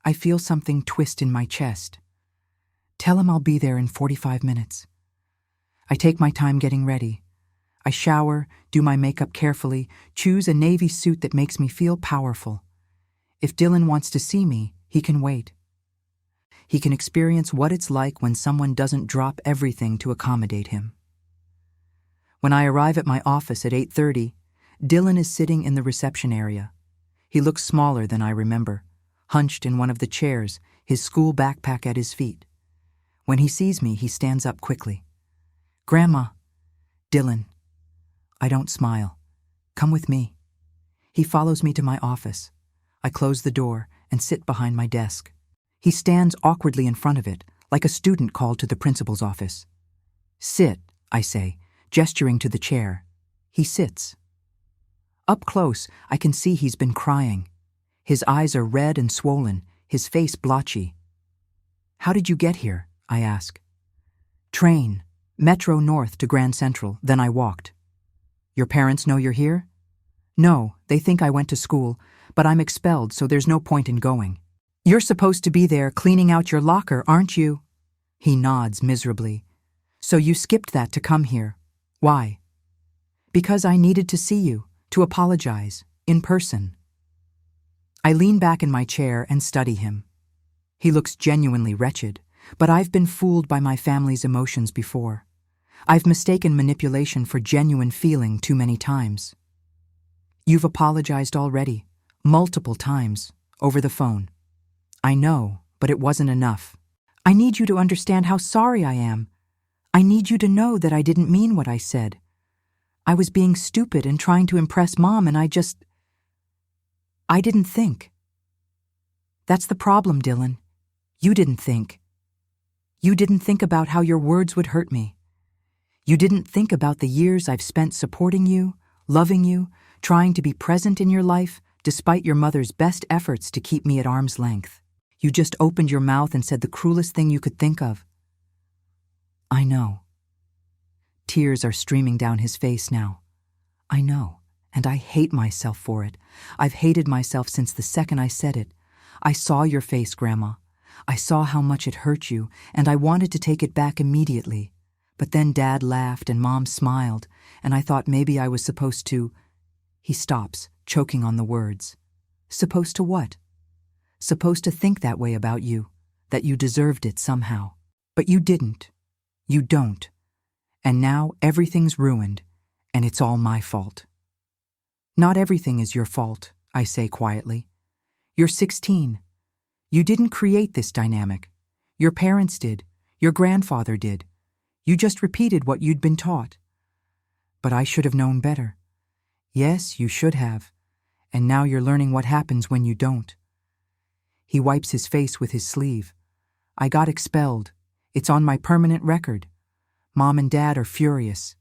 I feel something twist in my chest. Tell him I'll be there in 45 minutes. I take my time getting ready. I shower, do my makeup carefully, choose a navy suit that makes me feel powerful. If Dylan wants to see me, he can wait. He can experience what it's like when someone doesn't drop everything to accommodate him. When I arrive at my office at 8:30, Dylan is sitting in the reception area. He looks smaller than I remember, hunched in one of the chairs, his school backpack at his feet. When he sees me, he stands up quickly. Grandma. Dylan. I don't smile. Come with me. He follows me to my office. I close the door and sit behind my desk. He stands awkwardly in front of it, like a student called to the principal's office. Sit, I say, gesturing to the chair. He sits. Up close, I can see he's been crying. His eyes are red and swollen, his face blotchy. How did you get here? I ask. Train. Metro North to Grand Central, then I walked. Your parents know you're here? No, they think I went to school, but I'm expelled, so there's no point in going. You're supposed to be there cleaning out your locker, aren't you? He nods miserably. So you skipped that to come here. Why? Because I needed to see you, to apologize, in person. I lean back in my chair and study him. He looks genuinely wretched, but I've been fooled by my family's emotions before. I've mistaken manipulation for genuine feeling too many times. You've apologized already, multiple times, over the phone. I know, but it wasn't enough. I need you to understand how sorry I am. I need you to know that I didn't mean what I said. I was being stupid and trying to impress Mom, and I didn't think. That's the problem, Dylan. You didn't think. You didn't think about how your words would hurt me. You didn't think about the years I've spent supporting you, loving you, trying to be present in your life, despite your mother's best efforts to keep me at arm's length. You just opened your mouth and said the cruelest thing you could think of. I know. Tears are streaming down his face now. I know, and I hate myself for it. I've hated myself since the second I said it. I saw your face, Grandma. I saw how much it hurt you, and I wanted to take it back immediately. But then Dad laughed and Mom smiled, and I thought maybe I was supposed to... He stops, choking on the words. Supposed to what? Supposed to think that way about you, that you deserved it somehow. But you didn't. You don't. And now everything's ruined, and it's all my fault. Not everything is your fault, I say quietly. You're 16. You didn't create this dynamic. Your parents did. Your grandfather did. You just repeated what you'd been taught. But I should have known better. Yes, you should have. And now you're learning what happens when you don't. He wipes his face with his sleeve. I got expelled. It's on my permanent record. Mom and Dad are furious.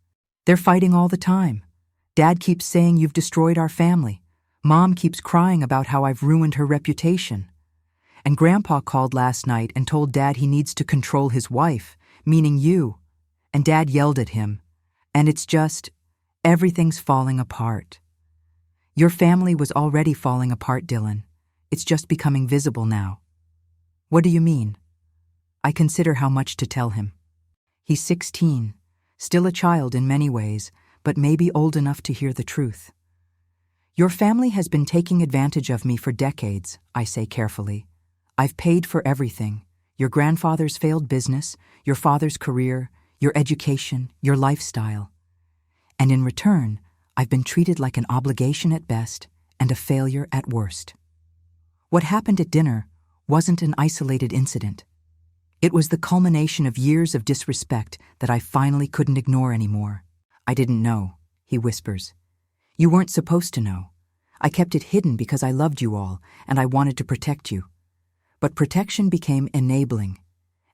They're fighting all the time. Dad keeps saying you've destroyed our family. Mom keeps crying about how I've ruined her reputation. And Grandpa called last night and told Dad he needs to control his wife, meaning you. And Dad yelled at him. And it's just, everything's falling apart. Your family was already falling apart, Dylan. It's just becoming visible now. What do you mean? I consider how much to tell him. He's 16, still a child in many ways, but maybe old enough to hear the truth. Your family has been taking advantage of me for decades, I say carefully. I've paid for everything. Your grandfather's failed business, your father's career, your education, your lifestyle. And in return, I've been treated like an obligation at best and a failure at worst. What happened at dinner wasn't an isolated incident. It was the culmination of years of disrespect that I finally couldn't ignore anymore. I didn't know, he whispers. You weren't supposed to know. I kept it hidden because I loved you all and I wanted to protect you. But protection became enabling,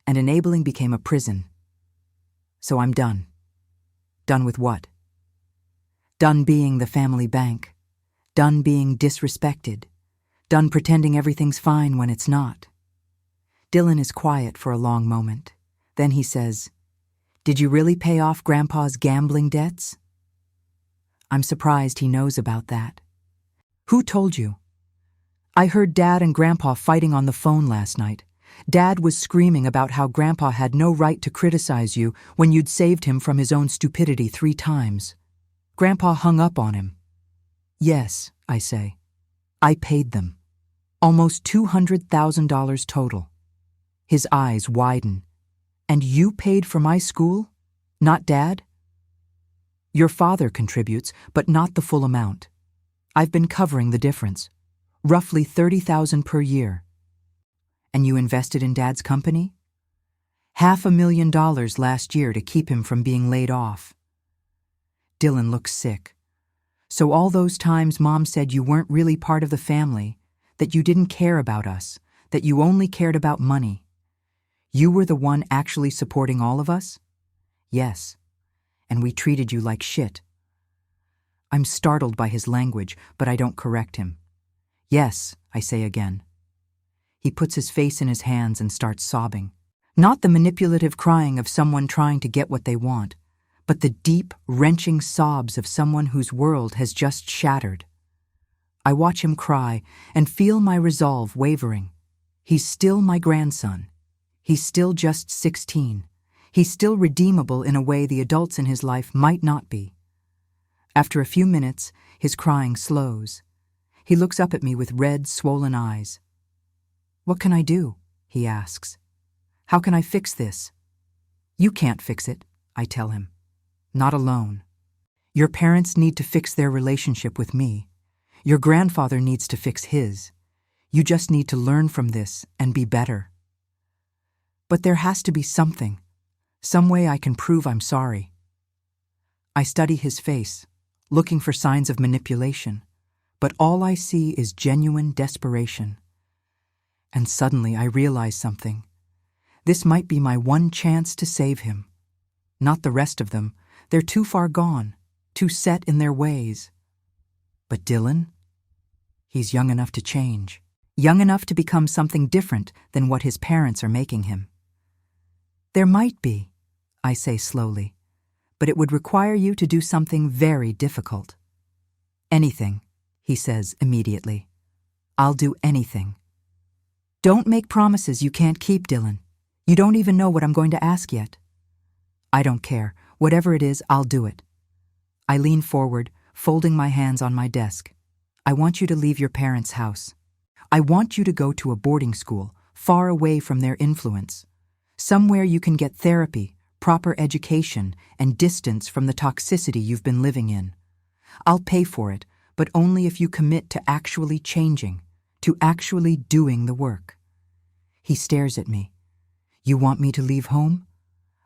and enabling became a prison. So I'm done. Done with what? Done being the family bank. Done being disrespected. Done pretending everything's fine when it's not. Dylan is quiet for a long moment. Then he says, Did you really pay off Grandpa's gambling debts? I'm surprised he knows about that. Who told you? I heard Dad and Grandpa fighting on the phone last night. Dad was screaming about how Grandpa had no right to criticize you when you'd saved him from his own stupidity 3 times. Grandpa hung up on him. Yes, I say. I paid them. Almost $200,000 total. His eyes widen. And you paid for my school? Not Dad? Your father contributes, but not the full amount. I've been covering the difference. Roughly $30,000 per year. And you invested in Dad's company? $500,000 last year to keep him from being laid off. Dylan looks sick. So all those times Mom said you weren't really part of the family, that you didn't care about us, that you only cared about money. You were the one actually supporting all of us? Yes. And we treated you like shit. I'm startled by his language, but I don't correct him. Yes, I say again. He puts his face in his hands and starts sobbing. Not the manipulative crying of someone trying to get what they want, but the deep, wrenching sobs of someone whose world has just shattered. I watch him cry and feel my resolve wavering. He's still my grandson. He's still just 16. He's still redeemable in a way the adults in his life might not be. After a few minutes, his crying slows. He looks up at me with red, swollen eyes. What can I do? He asks. How can I fix this? You can't fix it, I tell him. Not alone. Your parents need to fix their relationship with me. Your grandfather needs to fix his. You just need to learn from this and be better. But there has to be something, some way I can prove I'm sorry. I study his face, looking for signs of manipulation, but all I see is genuine desperation. And suddenly I realize something. This might be my one chance to save him. Not the rest of them. They're too far gone, too set in their ways. But Dylan? He's young enough to change. Young enough to become something different than what his parents are making him. There might be, I say slowly, but it would require you to do something very difficult. Anything, he says immediately. I'll do anything. Don't make promises you can't keep, Dylan. You don't even know what I'm going to ask yet. I don't care. Whatever it is, I'll do it. I lean forward, folding my hands on my desk. I want you to leave your parents' house. I want you to go to a boarding school, far away from their influence. Somewhere you can get therapy, proper education, and distance from the toxicity you've been living in. I'll pay for it, but only if you commit to actually changing, to actually doing the work. He stares at me. You want me to leave home?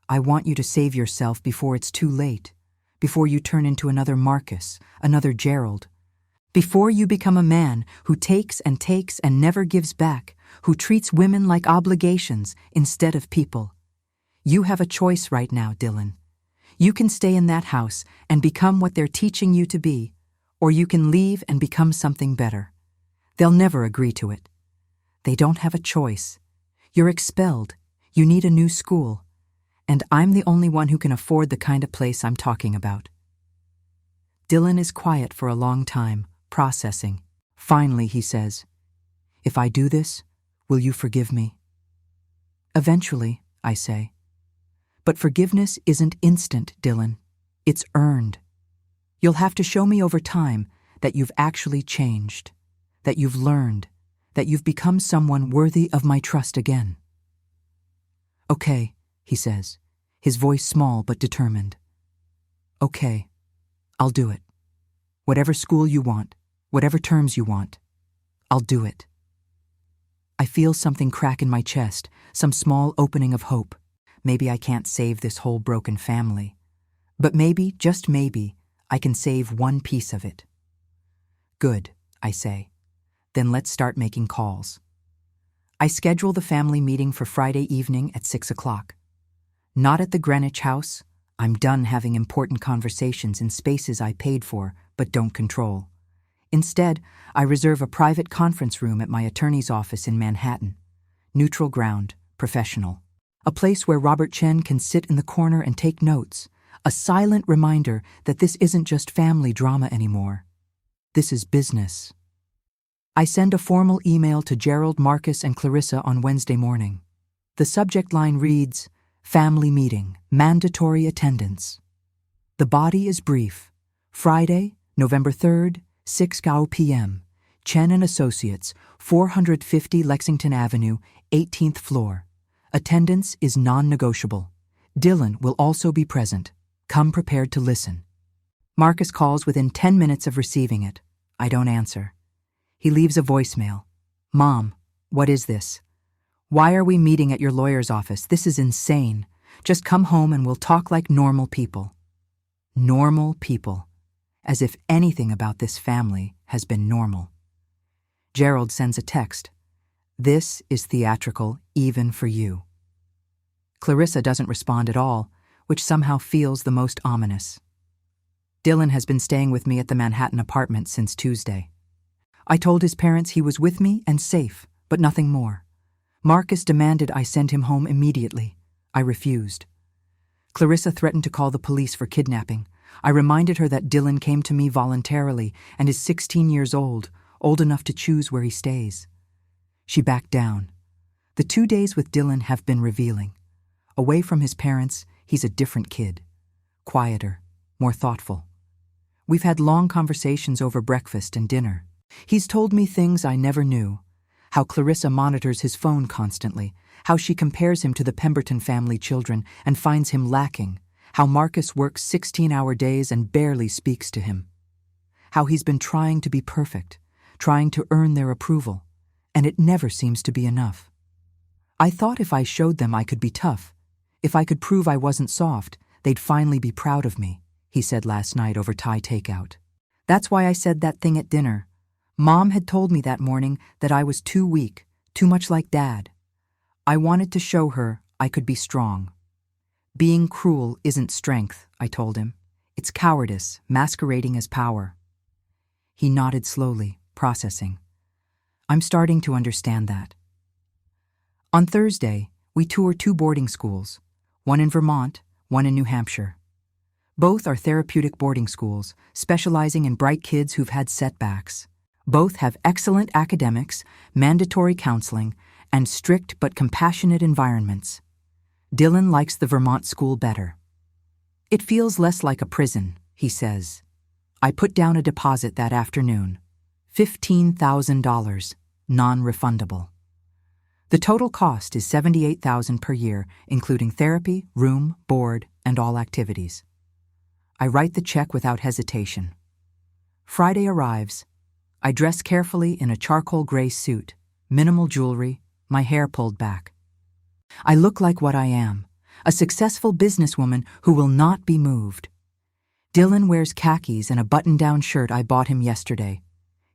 I want you to save yourself before it's too late, before you turn into another Marcus, another Gerald. Before you become a man who takes and never gives back, who treats women like obligations instead of people. You have a choice right now, Dylan. You can stay in that house and become what they're teaching you to be, or you can leave and become something better. They'll never agree to it. They don't have a choice. You're expelled. You need a new school. And I'm the only one who can afford the kind of place I'm talking about. Dylan is quiet for a long time, processing. Finally, he says, If I do this, will you forgive me? Eventually, I say. But forgiveness isn't instant, Dylan. It's earned. You'll have to show me over time that you've actually changed, that you've learned, that you've become someone worthy of my trust again. Okay, he says, his voice small but determined. Okay, I'll do it. Whatever school you want, whatever terms you want, I'll do it. I feel something crack in my chest, some small opening of hope. Maybe I can't save this whole broken family. But maybe, just maybe, I can save one piece of it. Good, I say. Then let's start making calls. I schedule the family meeting for Friday evening at 6 o'clock. Not at the Greenwich House. I'm done having important conversations in spaces I paid for but don't control. Instead, I reserve a private conference room at my attorney's office in Manhattan. Neutral ground, professional. A place where Robert Chen can sit in the corner and take notes. A silent reminder that this isn't just family drama anymore. This is business. I send a formal email to Gerald, Marcus, and Clarissa on Wednesday morning. The subject line reads, Family Meeting, Mandatory Attendance. The body is brief. Friday, November 3rd, 6 p.m. Chen and Associates, 450 Lexington Avenue, 18th floor. Attendance is non-negotiable. Dylan will also be present. Come prepared to listen. Marcus calls within 10 minutes of receiving it. I don't answer. He leaves a voicemail. Mom, what is this? Why are we meeting at your lawyer's office? This is insane. Just come home and we'll talk like normal people. Normal people. As if anything about this family has been normal. Gerald sends a text. This is theatrical even for you. Clarissa doesn't respond at all, which somehow feels the most ominous. Dylan has been staying with me at the Manhattan apartment since Tuesday. I told his parents he was with me and safe, but nothing more. Marcus demanded I send him home immediately. I refused. Clarissa threatened to call the police for kidnapping. I reminded her that Dylan came to me voluntarily and is 16 years old enough to choose where he stays. She backed down. The 2 days with Dylan have been revealing. Away from his parents, he's a different kid. Quieter, more thoughtful. We've had long conversations over breakfast and dinner. He's told me things I never knew. How Clarissa monitors his phone constantly, how she compares him to the Pemberton family children and finds him lacking, how Marcus works 16-hour days and barely speaks to him. How he's been trying to be perfect, trying to earn their approval, and it never seems to be enough. I thought if I showed them I could be tough, if I could prove I wasn't soft, they'd finally be proud of me, he said last night over Thai takeout. That's why I said that thing at dinner. Mom had told me that morning that I was too weak, too much like Dad. I wanted to show her I could be strong. Being cruel isn't strength, I told him. It's cowardice, masquerading as power. He nodded slowly, processing. I'm starting to understand that. On Thursday, we tour 2 boarding schools, one in Vermont, one in New Hampshire. Both are therapeutic boarding schools, specializing in bright kids who've had setbacks. Both have excellent academics, mandatory counseling, and strict but compassionate environments. Dylan likes the Vermont school better. It feels less like a prison, he says. I put down a deposit that afternoon. $15,000, non-refundable. The total cost is $78,000 per year, including therapy, room, board, and all activities. I write the check without hesitation. Friday arrives. I dress carefully in a charcoal gray suit, minimal jewelry, my hair pulled back. I look like what I am, a successful businesswoman who will not be moved. Dylan wears khakis and a button-down shirt I bought him yesterday.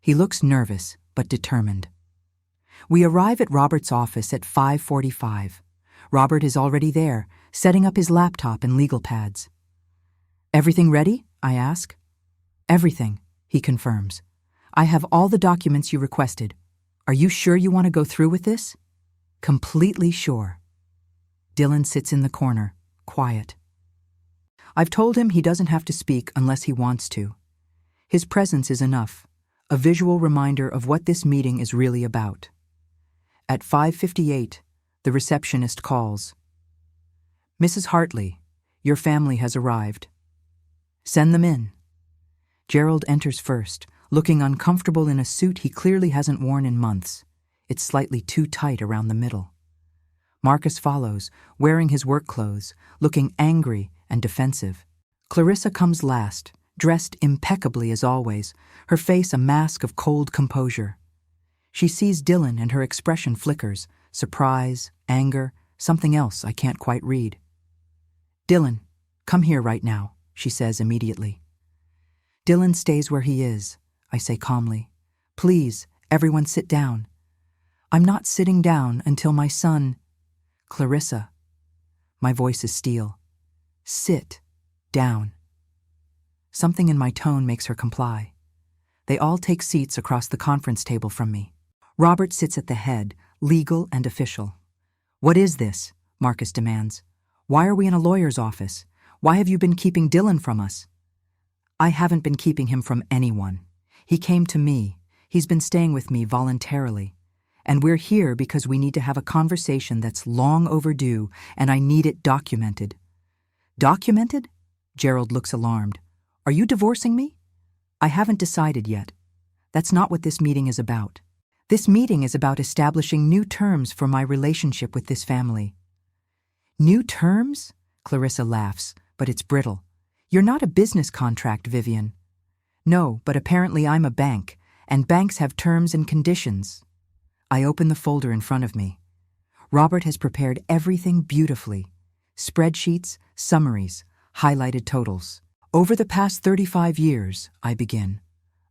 He looks nervous, but determined. We arrive at Robert's office at 5:45. Robert is already there, setting up his laptop and legal pads. "Everything ready?" I ask. "Everything," he confirms. "I have all the documents you requested. Are you sure you want to go through with this?" "Completely sure." Dylan sits in the corner, quiet. I've told him he doesn't have to speak unless he wants to. His presence is enough, a visual reminder of what this meeting is really about. At 5:58, the receptionist calls. "Mrs. Hartley, your family has arrived." "Send them in." Gerald enters first, looking uncomfortable in a suit he clearly hasn't worn in months. It's slightly too tight around the middle. Marcus follows, wearing his work clothes, looking angry and defensive. Clarissa comes last, dressed impeccably as always, her face a mask of cold composure. She sees Dylan and her expression flickers, surprise, anger, something else I can't quite read. "Dylan, come here right now," she says immediately. Dylan stays where he is, I say calmly. "Please, everyone sit down." "I'm not sitting down until my son—" "Clarissa." My voice is steel. "Sit down." Something in my tone makes her comply. They all take seats across the conference table from me. Robert sits at the head, legal and official. "What is this?" Marcus demands. "Why are we in a lawyer's office? Why have you been keeping Dylan from us?" "I haven't been keeping him from anyone. He came to me. He's been staying with me voluntarily. And we're here because we need to have a conversation that's long overdue, and I need it documented." "Documented?" Gerald looks alarmed. "Are you divorcing me?" "I haven't decided yet. That's not what this meeting is about. This meeting is about establishing new terms for my relationship with this family." "New terms?" Clarissa laughs, but it's brittle. "You're not a business contract, Vivian." "No, but apparently I'm a bank, and banks have terms and conditions." I open the folder in front of me. Robert has prepared everything beautifully. Spreadsheets, summaries, highlighted totals. "Over the past 35 years, I begin,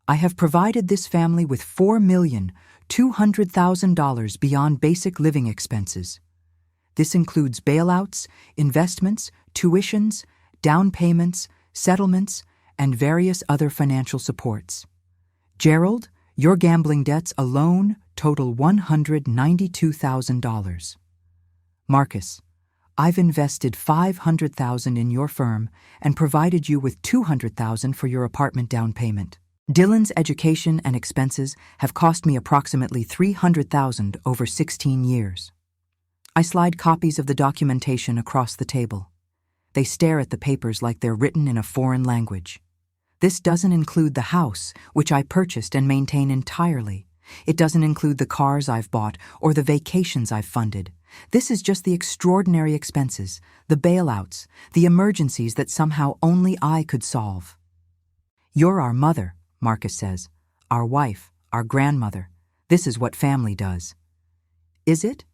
I have provided this family with $4,200,000 beyond basic living expenses. This includes bailouts, investments, tuitions, down payments, settlements, and various other financial supports. Gerald, your gambling debts alone total $192,000. Marcus, I've invested $500,000 in your firm and provided you with $200,000 for your apartment down payment. Dylan's education and expenses have cost me approximately $300,000 over 16 years. I slide copies of the documentation across the table. They stare at the papers like they're written in a foreign language. This doesn't include the house, which I purchased and maintain entirely. It doesn't include the cars I've bought or the vacations I've funded. This is just the extraordinary expenses, the bailouts, the emergencies that somehow only I could solve. You're our mother, Marcus says. Our wife, our grandmother. This is what family does. Is it?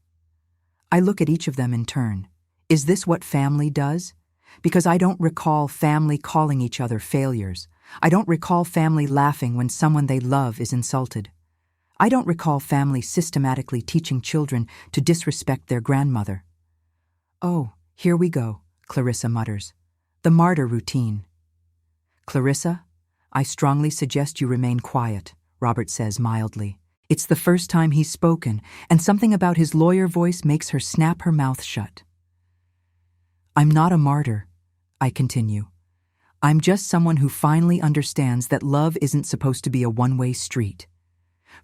I look at each of them in turn. Is this what family does? Because I don't recall family calling each other failures. I don't recall family laughing when someone they love is insulted. I don't recall family systematically teaching children to disrespect their grandmother. Oh, here we go, Clarissa mutters. The martyr routine. Clarissa, I strongly suggest you remain quiet, Robert says mildly. It's the first time he's spoken, and something about his lawyer voice makes her snap her mouth shut. I'm not a martyr, I continue. I'm just someone who finally understands that love isn't supposed to be a one-way street.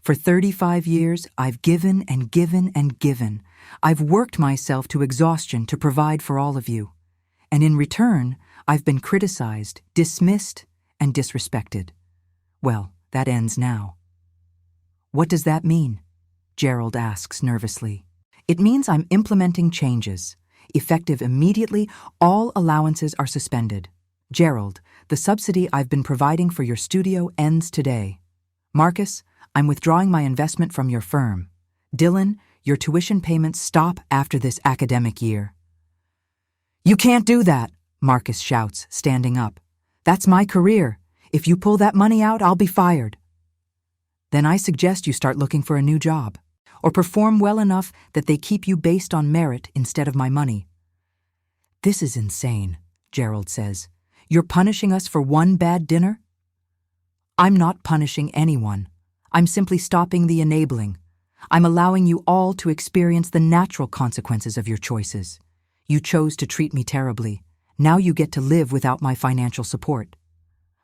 For 35 years, I've given and given and given. I've worked myself to exhaustion to provide for all of you. And in return, I've been criticized, dismissed, and disrespected. Well, that ends now. What does that mean? Gerald asks nervously. It means I'm implementing changes. Effective immediately, all allowances are suspended. Gerald, the subsidy I've been providing for your studio ends today. Marcus, I'm withdrawing my investment from your firm. Dylan, your tuition payments stop after this academic year. You can't do that, Marcus shouts, standing up. That's my career. If you pull that money out, I'll be fired. Then I suggest you start looking for a new job, or perform well enough that they keep you based on merit instead of my money. This is insane, Gerald says. You're punishing us for one bad dinner? I'm not punishing anyone. I'm simply stopping the enabling. I'm allowing you all to experience the natural consequences of your choices. You chose to treat me terribly. Now you get to live without my financial support.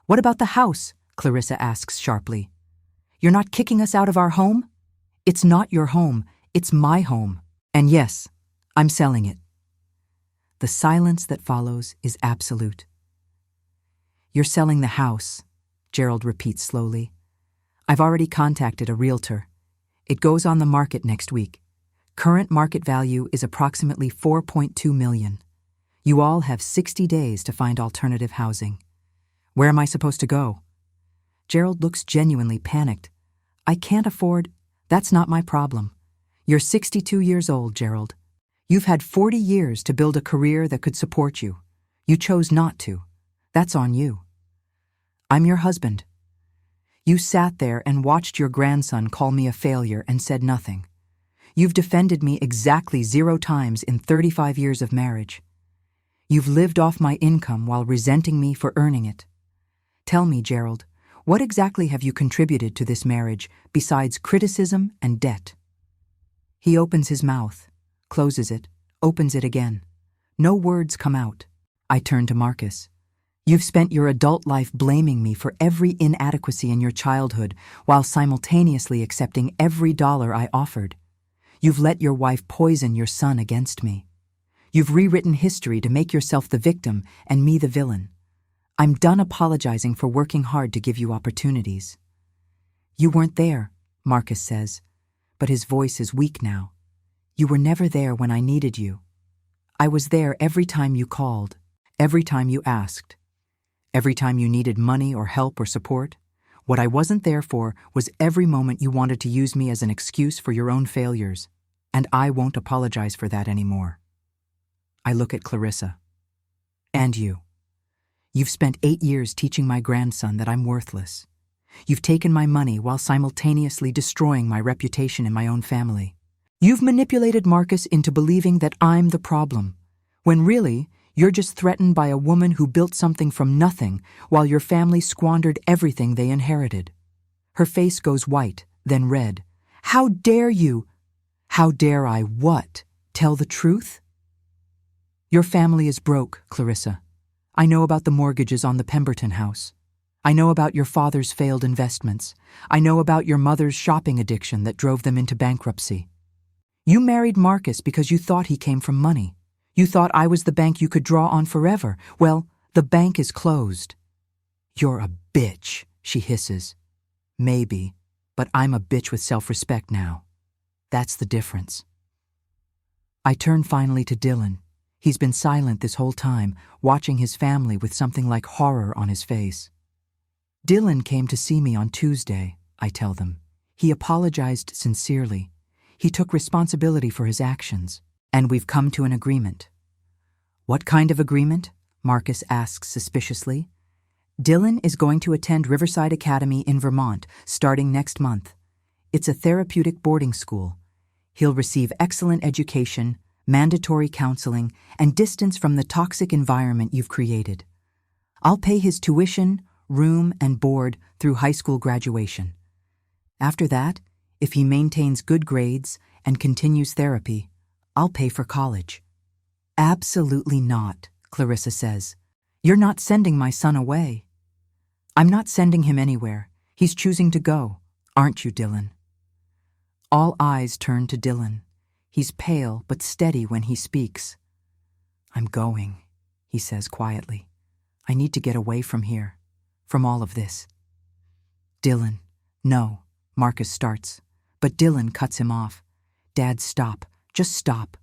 What about the house? Clarissa asks sharply. You're not kicking us out of our home? It's not your home, it's my home. And yes, I'm selling it. The silence that follows is absolute. You're selling the house, Gerald repeats slowly. I've already contacted a realtor. It goes on the market next week. Current market value is approximately $4.2 million. You all have 60 days to find alternative housing. Where am I supposed to go? Gerald looks genuinely panicked. I can't afford. That's not my problem. You're 62 years old, Gerald. You've had 40 years to build a career that could support you. You chose not to. That's on you. I'm your husband. You sat there and watched your grandson call me a failure and said nothing. You've defended me exactly 0 times in 35 years of marriage. You've lived off my income while resenting me for earning it. Tell me, Gerald, what exactly have you contributed to this marriage besides criticism and debt? He opens his mouth, closes it, opens it again. No words come out. I turn to Marcus. You've spent your adult life blaming me for every inadequacy in your childhood while simultaneously accepting every dollar I offered. You've let your wife poison your son against me. You've rewritten history to make yourself the victim and me the villain. I'm done apologizing for working hard to give you opportunities. You weren't there, Marcus says, but his voice is weak now. You were never there when I needed you. I was there every time you called, every time you asked, every time you needed money or help or support. What I wasn't there for was every moment you wanted to use me as an excuse for your own failures, and I won't apologize for that anymore. I look at Clarissa. And you. You've spent 8 years teaching my grandson that I'm worthless. You've taken my money while simultaneously destroying my reputation in my own family. You've manipulated Marcus into believing that I'm the problem, when really, you're just threatened by a woman who built something from nothing while your family squandered everything they inherited. Her face goes white, then red. How dare you? How dare I what? Tell the truth? Your family is broke, Clarissa. I know about the mortgages on the Pemberton house. I know about your father's failed investments. I know about your mother's shopping addiction that drove them into bankruptcy. You married Marcus because you thought he came from money. You thought I was the bank you could draw on forever. Well, the bank is closed. You're a bitch, she hisses. Maybe, but I'm a bitch with self-respect now. That's the difference. I turn finally to Dylan. He's been silent this whole time, watching his family with something like horror on his face. Dylan came to see me on Tuesday, I tell them. He apologized sincerely. He took responsibility for his actions, and we've come to an agreement. What kind of agreement? Marcus asks suspiciously. Dylan is going to attend Riverside Academy in Vermont, starting next month. It's a therapeutic boarding school. He'll receive excellent education, mandatory counseling, and distance from the toxic environment you've created. I'll pay his tuition, room, and board through high school graduation. After that, if he maintains good grades and continues therapy, I'll pay for college. Absolutely not, Clarissa says. You're not sending my son away. I'm not sending him anywhere. He's choosing to go, aren't you, Dylan? All eyes turn to Dylan. He's pale but steady when he speaks. I'm going, he says quietly. I need to get away from here, from all of this. Dylan, no, Marcus starts, but Dylan cuts him off. Dad, stop. Just stop.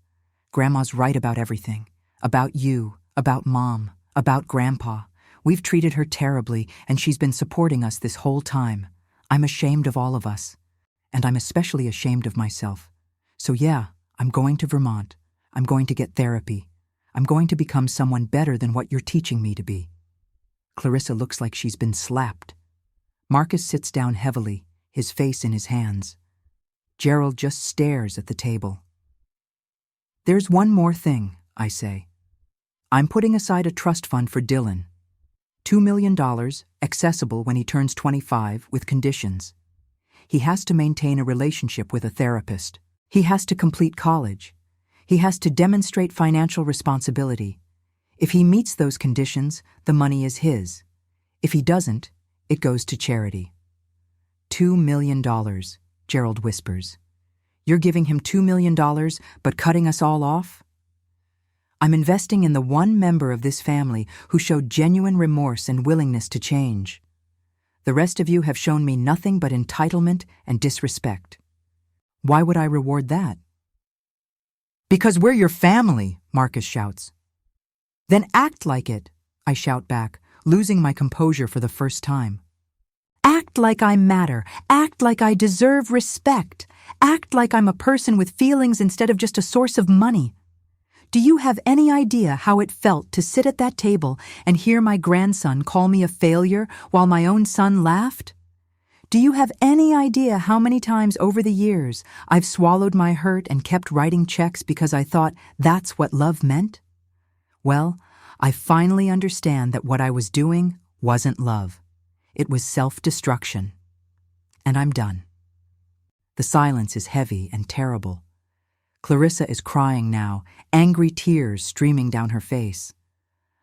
Grandma's right about everything. About you, about Mom, about Grandpa. We've treated her terribly, and she's been supporting us this whole time. I'm ashamed of all of us. And I'm especially ashamed of myself. So yeah, I'm going to Vermont. I'm going to get therapy. I'm going to become someone better than what you're teaching me to be. Clarissa looks like she's been slapped. Marcus sits down heavily, his face in his hands. Gerald just stares at the table. There's one more thing, I say. I'm putting aside a trust fund for Dylan. $2 million, accessible when he turns 25, with conditions. He has to maintain a relationship with a therapist. He has to complete college. He has to demonstrate financial responsibility. If he meets those conditions, the money is his. If he doesn't, it goes to charity. $2 million, Gerald whispers. You're giving him $2 million, but cutting us all off? I'm investing in the one member of this family who showed genuine remorse and willingness to change. The rest of you have shown me nothing but entitlement and disrespect. Why would I reward that? Because we're your family, Marcus shouts. Then act like it, I shout back, losing my composure for the first time. Act like I matter. Act like I deserve respect. Act like I'm a person with feelings instead of just a source of money. Do you have any idea how it felt to sit at that table and hear my grandson call me a failure while my own son laughed? Do you have any idea how many times over the years I've swallowed my hurt and kept writing checks because I thought that's what love meant? Well, I finally understand that what I was doing wasn't love. It was self-destruction. And I'm done. The silence is heavy and terrible. Clarissa is crying now, angry tears streaming down her face.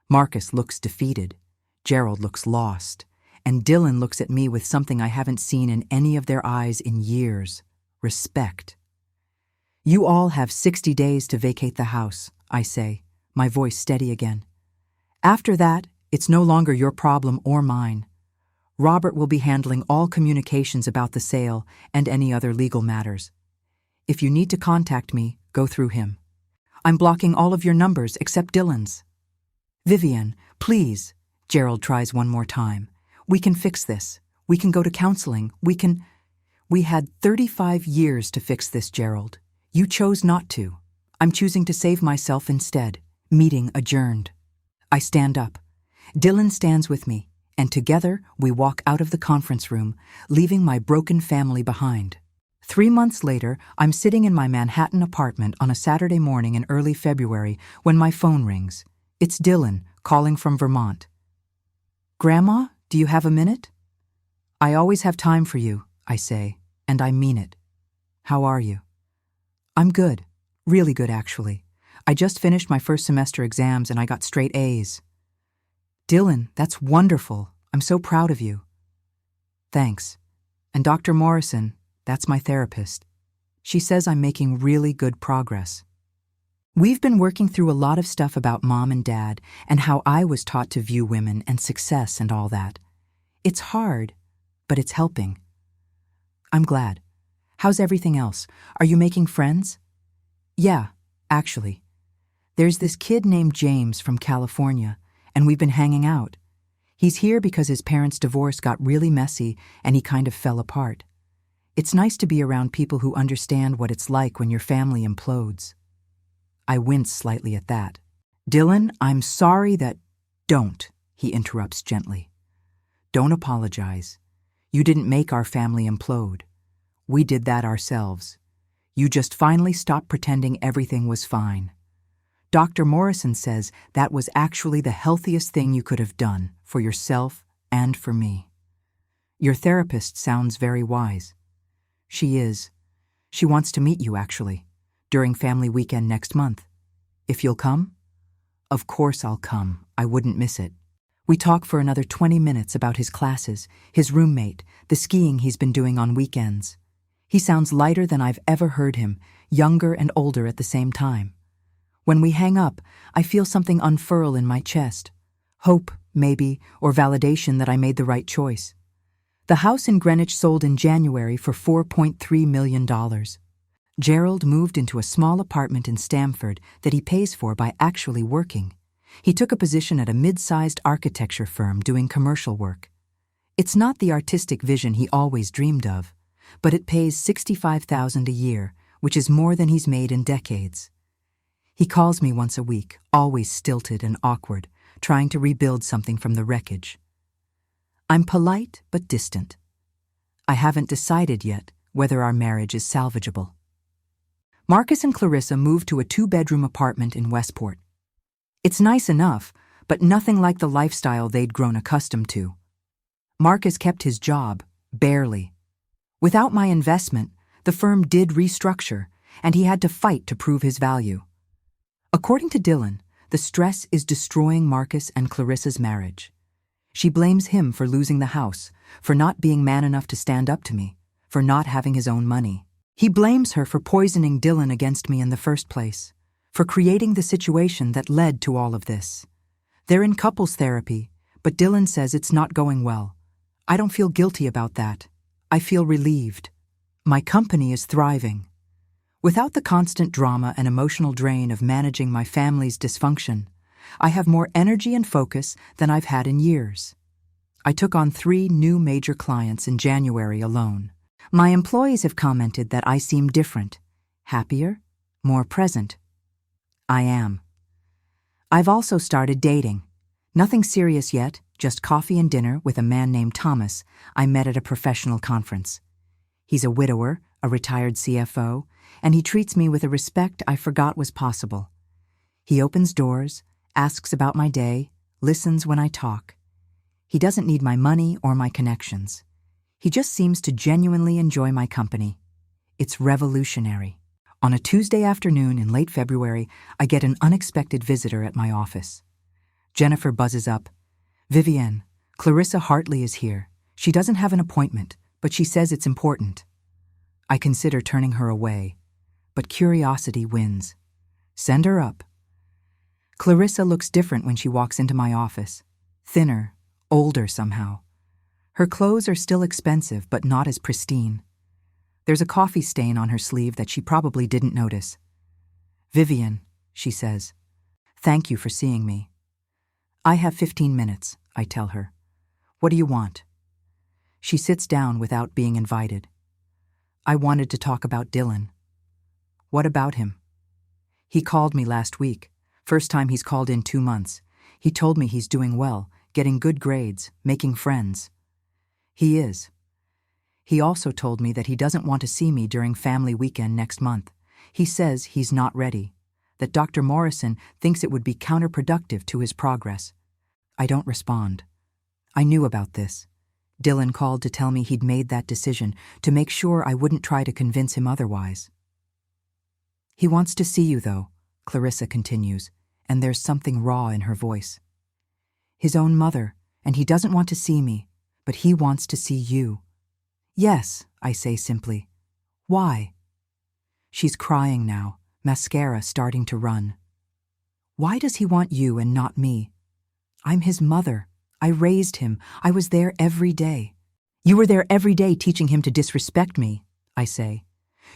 Marcus looks defeated. Gerald looks lost. And Dylan looks at me with something I haven't seen in any of their eyes in years: respect. You all have 60 days to vacate the house, I say, my voice steady again. After that, it's no longer your problem or mine. Robert will be handling all communications about the sale and any other legal matters. If you need to contact me, go through him. I'm blocking all of your numbers except Dylan's. Vivian, please, Gerald tries one more time. We can fix this. We can go to counseling. We had 35 years to fix this, Gerald. You chose not to. I'm choosing to save myself instead. Meeting adjourned. I stand up. Dylan stands with me, and together we walk out of the conference room, leaving my broken family behind. 3 months later, I'm sitting in my Manhattan apartment on a Saturday morning in early February when my phone rings. It's Dylan, calling from Vermont. Grandma, do you have a minute? I always have time for you, I say, and I mean it. How are you? I'm good. Really good, actually. I just finished my first semester exams and I got straight A's. Dylan, that's wonderful. I'm so proud of you. Thanks. And Dr. Morrison, that's my therapist. She says I'm making really good progress. We've been working through a lot of stuff about Mom and Dad and how I was taught to view women and success and all that. It's hard, but it's helping. I'm glad. How's everything else? Are you making friends? Yeah, actually. There's this kid named James from California, and we've been hanging out. He's here because his parents' divorce got really messy and he kind of fell apart. It's nice to be around people who understand what it's like when your family implodes. I wince slightly at that. Dylan, I'm sorry that... Don't, he interrupts gently. Don't apologize. You didn't make our family implode. We did that ourselves. You just finally stopped pretending everything was fine. Dr. Morrison says that was actually the healthiest thing you could have done for yourself and for me. Your therapist sounds very wise. She is. She wants to meet you, actually, during family weekend next month. If you'll come? Of course I'll come. I wouldn't miss it. We talk for another 20 minutes about his classes, his roommate, the skiing he's been doing on weekends. He sounds lighter than I've ever heard him, younger and older at the same time. When we hang up, I feel something unfurl in my chest. Hope, maybe, or validation that I made the right choice. The house in Greenwich sold in January for $4.3 million. Gerald moved into a small apartment in Stamford that he pays for by actually working. He took a position at a mid-sized architecture firm doing commercial work. It's not the artistic vision he always dreamed of, but it pays $65,000 a year, which is more than he's made in decades. He calls me once a week, always stilted and awkward, trying to rebuild something from the wreckage. I'm polite but distant. I haven't decided yet whether our marriage is salvageable. Marcus and Clarissa moved to a 2-bedroom apartment in Westport. It's nice enough, but nothing like the lifestyle they'd grown accustomed to. Marcus kept his job, barely. Without my investment, the firm did restructure, and he had to fight to prove his value. According to Dylan, the stress is destroying Marcus and Clarissa's marriage. She blames him for losing the house, for not being man enough to stand up to me, for not having his own money. He blames her for poisoning Dylan against me in the first place, for creating the situation that led to all of this. They're in couples therapy, but Dylan says it's not going well. I don't feel guilty about that. I feel relieved. My company is thriving. Without the constant drama and emotional drain of managing my family's dysfunction, I have more energy and focus than I've had in years. I took on 3 new major clients in January alone. My employees have commented that I seem different, happier, more present. I am. I've also started dating. Nothing serious yet, just coffee and dinner with a man named Thomas I met at a professional conference. He's a widower, a retired CFO, and he treats me with a respect I forgot was possible. He opens doors, asks about my day, listens when I talk. He doesn't need my money or my connections. He just seems to genuinely enjoy my company. It's revolutionary. On a Tuesday afternoon in late February, I get an unexpected visitor at my office. Jennifer buzzes up. "Vivienne, Clarissa Hartley is here. She doesn't have an appointment, but she says it's important." I consider turning her away, but curiosity wins. "Send her up." Clarissa looks different when she walks into my office. Thinner, older somehow. Her clothes are still expensive, but not as pristine. There's a coffee stain on her sleeve that she probably didn't notice. "Vivienne," she says, "thank you for seeing me." "I have 15 minutes, I tell her. "What do you want?" She sits down without being invited. "I wanted to talk about Dylan." "What about him?" "He called me last week. First time he's called in 2 months. He told me he's doing well, getting good grades, making friends." "He is." "He also told me that he doesn't want to see me during family weekend next month. He says he's not ready, that Dr. Morrison thinks it would be counterproductive to his progress." I don't respond. I knew about this. Dylan called to tell me he'd made that decision, to make sure I wouldn't try to convince him otherwise. "He wants to see you, though," Clarissa continues, and there's something raw in her voice. "His own mother, and he doesn't want to see me, but he wants to see you." "Yes," I say simply. "Why?" She's crying now, mascara starting to run. "Why does he want you and not me? I'm his mother. I raised him. I was there every day." "You were there every day teaching him to disrespect me," I say.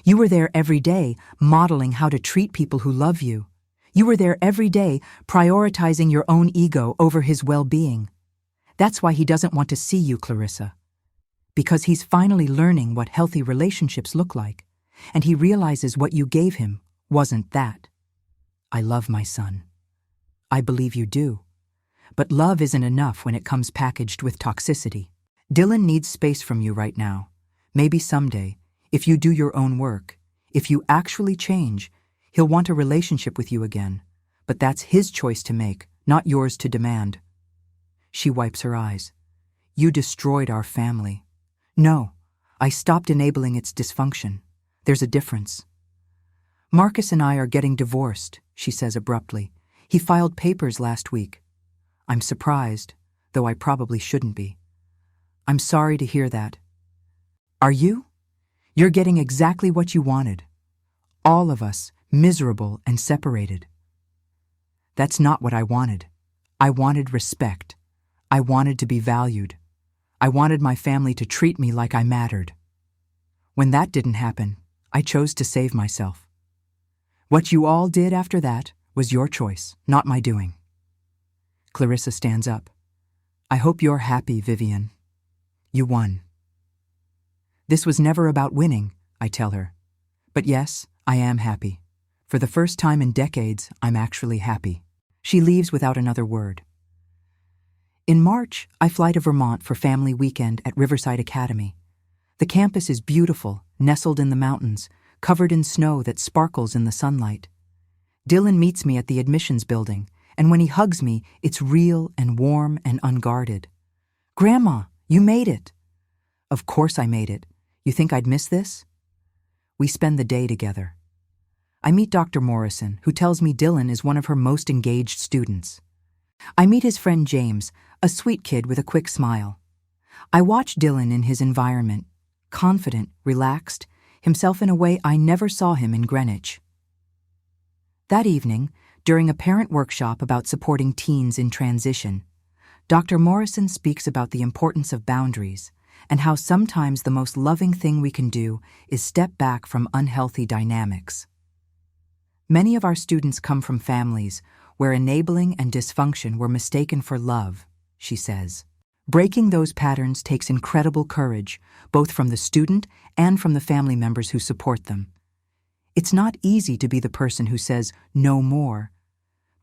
"You were there every day modeling how to treat people who love you. You were there every day prioritizing your own ego over his well-being. That's why he doesn't want to see you, Clarissa. Because he's finally learning what healthy relationships look like, and he realizes what you gave him wasn't that. I love my son. I believe you do. But love isn't enough when it comes packaged with toxicity. Dylan needs space from you right now. Maybe someday, if you do your own work, if you actually change, he'll want a relationship with you again. But that's his choice to make, not yours to demand." She wipes her eyes. "You destroyed our family." "No, I stopped enabling its dysfunction. There's a difference." "Marcus and I are getting divorced," she says abruptly. "He filed papers last week." I'm surprised, though I probably shouldn't be. "I'm sorry to hear that." "Are you? You're getting exactly what you wanted. All of us, miserable and separated." "That's not what I wanted. I wanted respect. I wanted to be valued. I wanted my family to treat me like I mattered. When that didn't happen, I chose to save myself. What you all did after that was your choice, not my doing. Clarissa stands up. I hope you're happy, Vivian. You won. This was never about winning, I tell her. But yes, I am happy. For the first time in decades, I'm actually happy. She leaves without another word. In March, I fly to Vermont for family weekend at Riverside Academy. The campus is beautiful, nestled in the mountains, covered in snow that sparkles in the sunlight. Dylan meets me at the admissions building, and when he hugs me, it's real and warm and unguarded. Grandma, you made it. Of course I made it. You think I'd miss this? We spend the day together. I meet Dr. Morrison, who tells me Dylan is one of her most engaged students. I meet his friend James, a sweet kid with a quick smile. I watch Dylan in his environment, confident, relaxed, himself in a way I never saw him in Greenwich. That evening, during a parent workshop about supporting teens in transition, Dr. Morrison speaks about the importance of boundaries and how sometimes the most loving thing we can do is step back from unhealthy dynamics. Many of our students come from families where enabling and dysfunction were mistaken for love, she says. Breaking those patterns takes incredible courage, both from the student and from the family members who support them. It's not easy to be the person who says no more,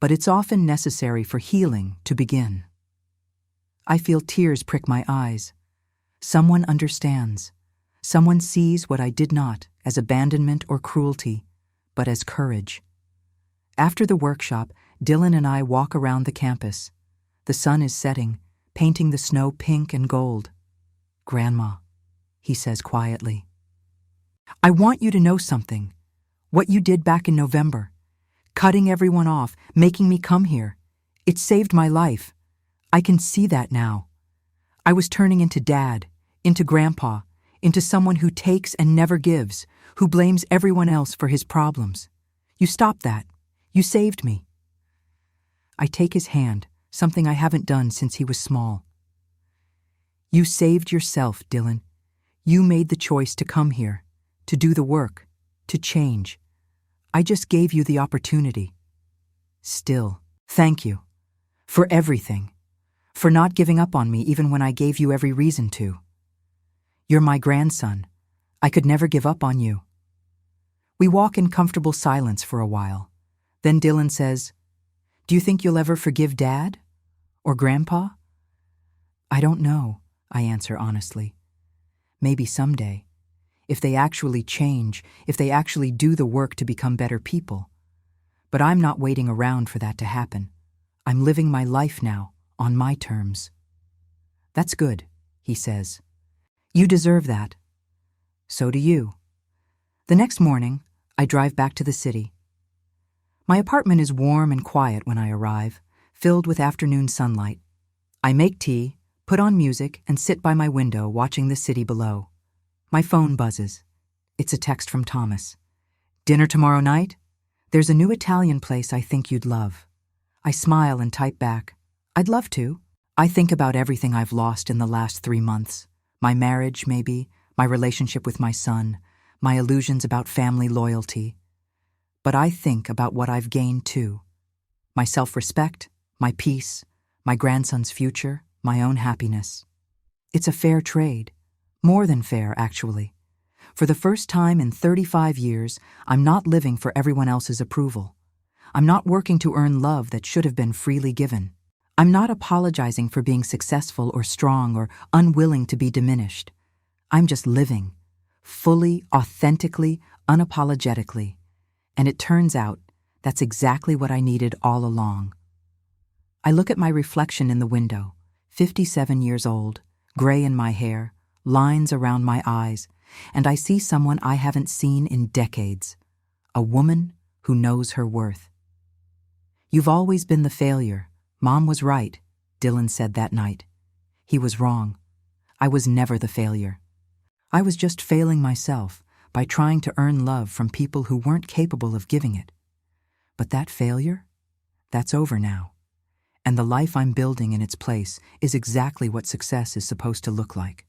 but it's often necessary for healing to begin. I feel tears prick my eyes. Someone understands. Someone sees what I did not as abandonment or cruelty, but as courage. After the workshop, Dylan and I walk around the campus. The sun is setting, painting the snow pink and gold. Grandma, he says quietly. I want you to know something. What you did back in November, cutting everyone off, making me come here, it saved my life. I can see that now. I was turning into Dad, into Grandpa, into someone who takes and never gives, who blames everyone else for his problems. You stopped that. You saved me. I take his hand, something I haven't done since he was small. You saved yourself, Dylan. You made the choice to come here, to do the work, to change. I just gave you the opportunity. Still, thank you. For everything. For not giving up on me even when I gave you every reason to. You're my grandson. I could never give up on you. We walk in comfortable silence for a while. Then Dylan says, Do you think you'll ever forgive Dad? Or Grandpa? I don't know, I answer honestly. Maybe someday. If they actually change, if they actually do the work to become better people. But I'm not waiting around for that to happen. I'm living my life now, on my terms. That's good, he says. You deserve that. So do you. The next morning, I drive back to the city. My apartment is warm and quiet when I arrive, filled with afternoon sunlight. I make tea, put on music, and sit by my window watching the city below. My phone buzzes. It's a text from Thomas. Dinner tomorrow night? There's a new Italian place I think you'd love. I smile and type back. I'd love to. I think about everything I've lost in the last 3 months. My marriage, maybe, my relationship with my son, my illusions about family loyalty. But I think about what I've gained too. My self-respect, my peace, my grandson's future, my own happiness. It's a fair trade. More than fair, actually. For the first time in 35 years, I'm not living for everyone else's approval. I'm not working to earn love that should have been freely given. I'm not apologizing for being successful or strong or unwilling to be diminished. I'm just living, fully, authentically, unapologetically. And it turns out that's exactly what I needed all along. I look at my reflection in the window, 57 years old, gray in my hair, lines around my eyes, and I see someone I haven't seen in decades, a woman who knows her worth. You've always been the failure. Mom was right, Dylan said that night. He was wrong. I was never the failure. I was just failing myself by trying to earn love from people who weren't capable of giving it. But that failure? That's over now. and the life I'm building in its place is exactly what success is supposed to look like.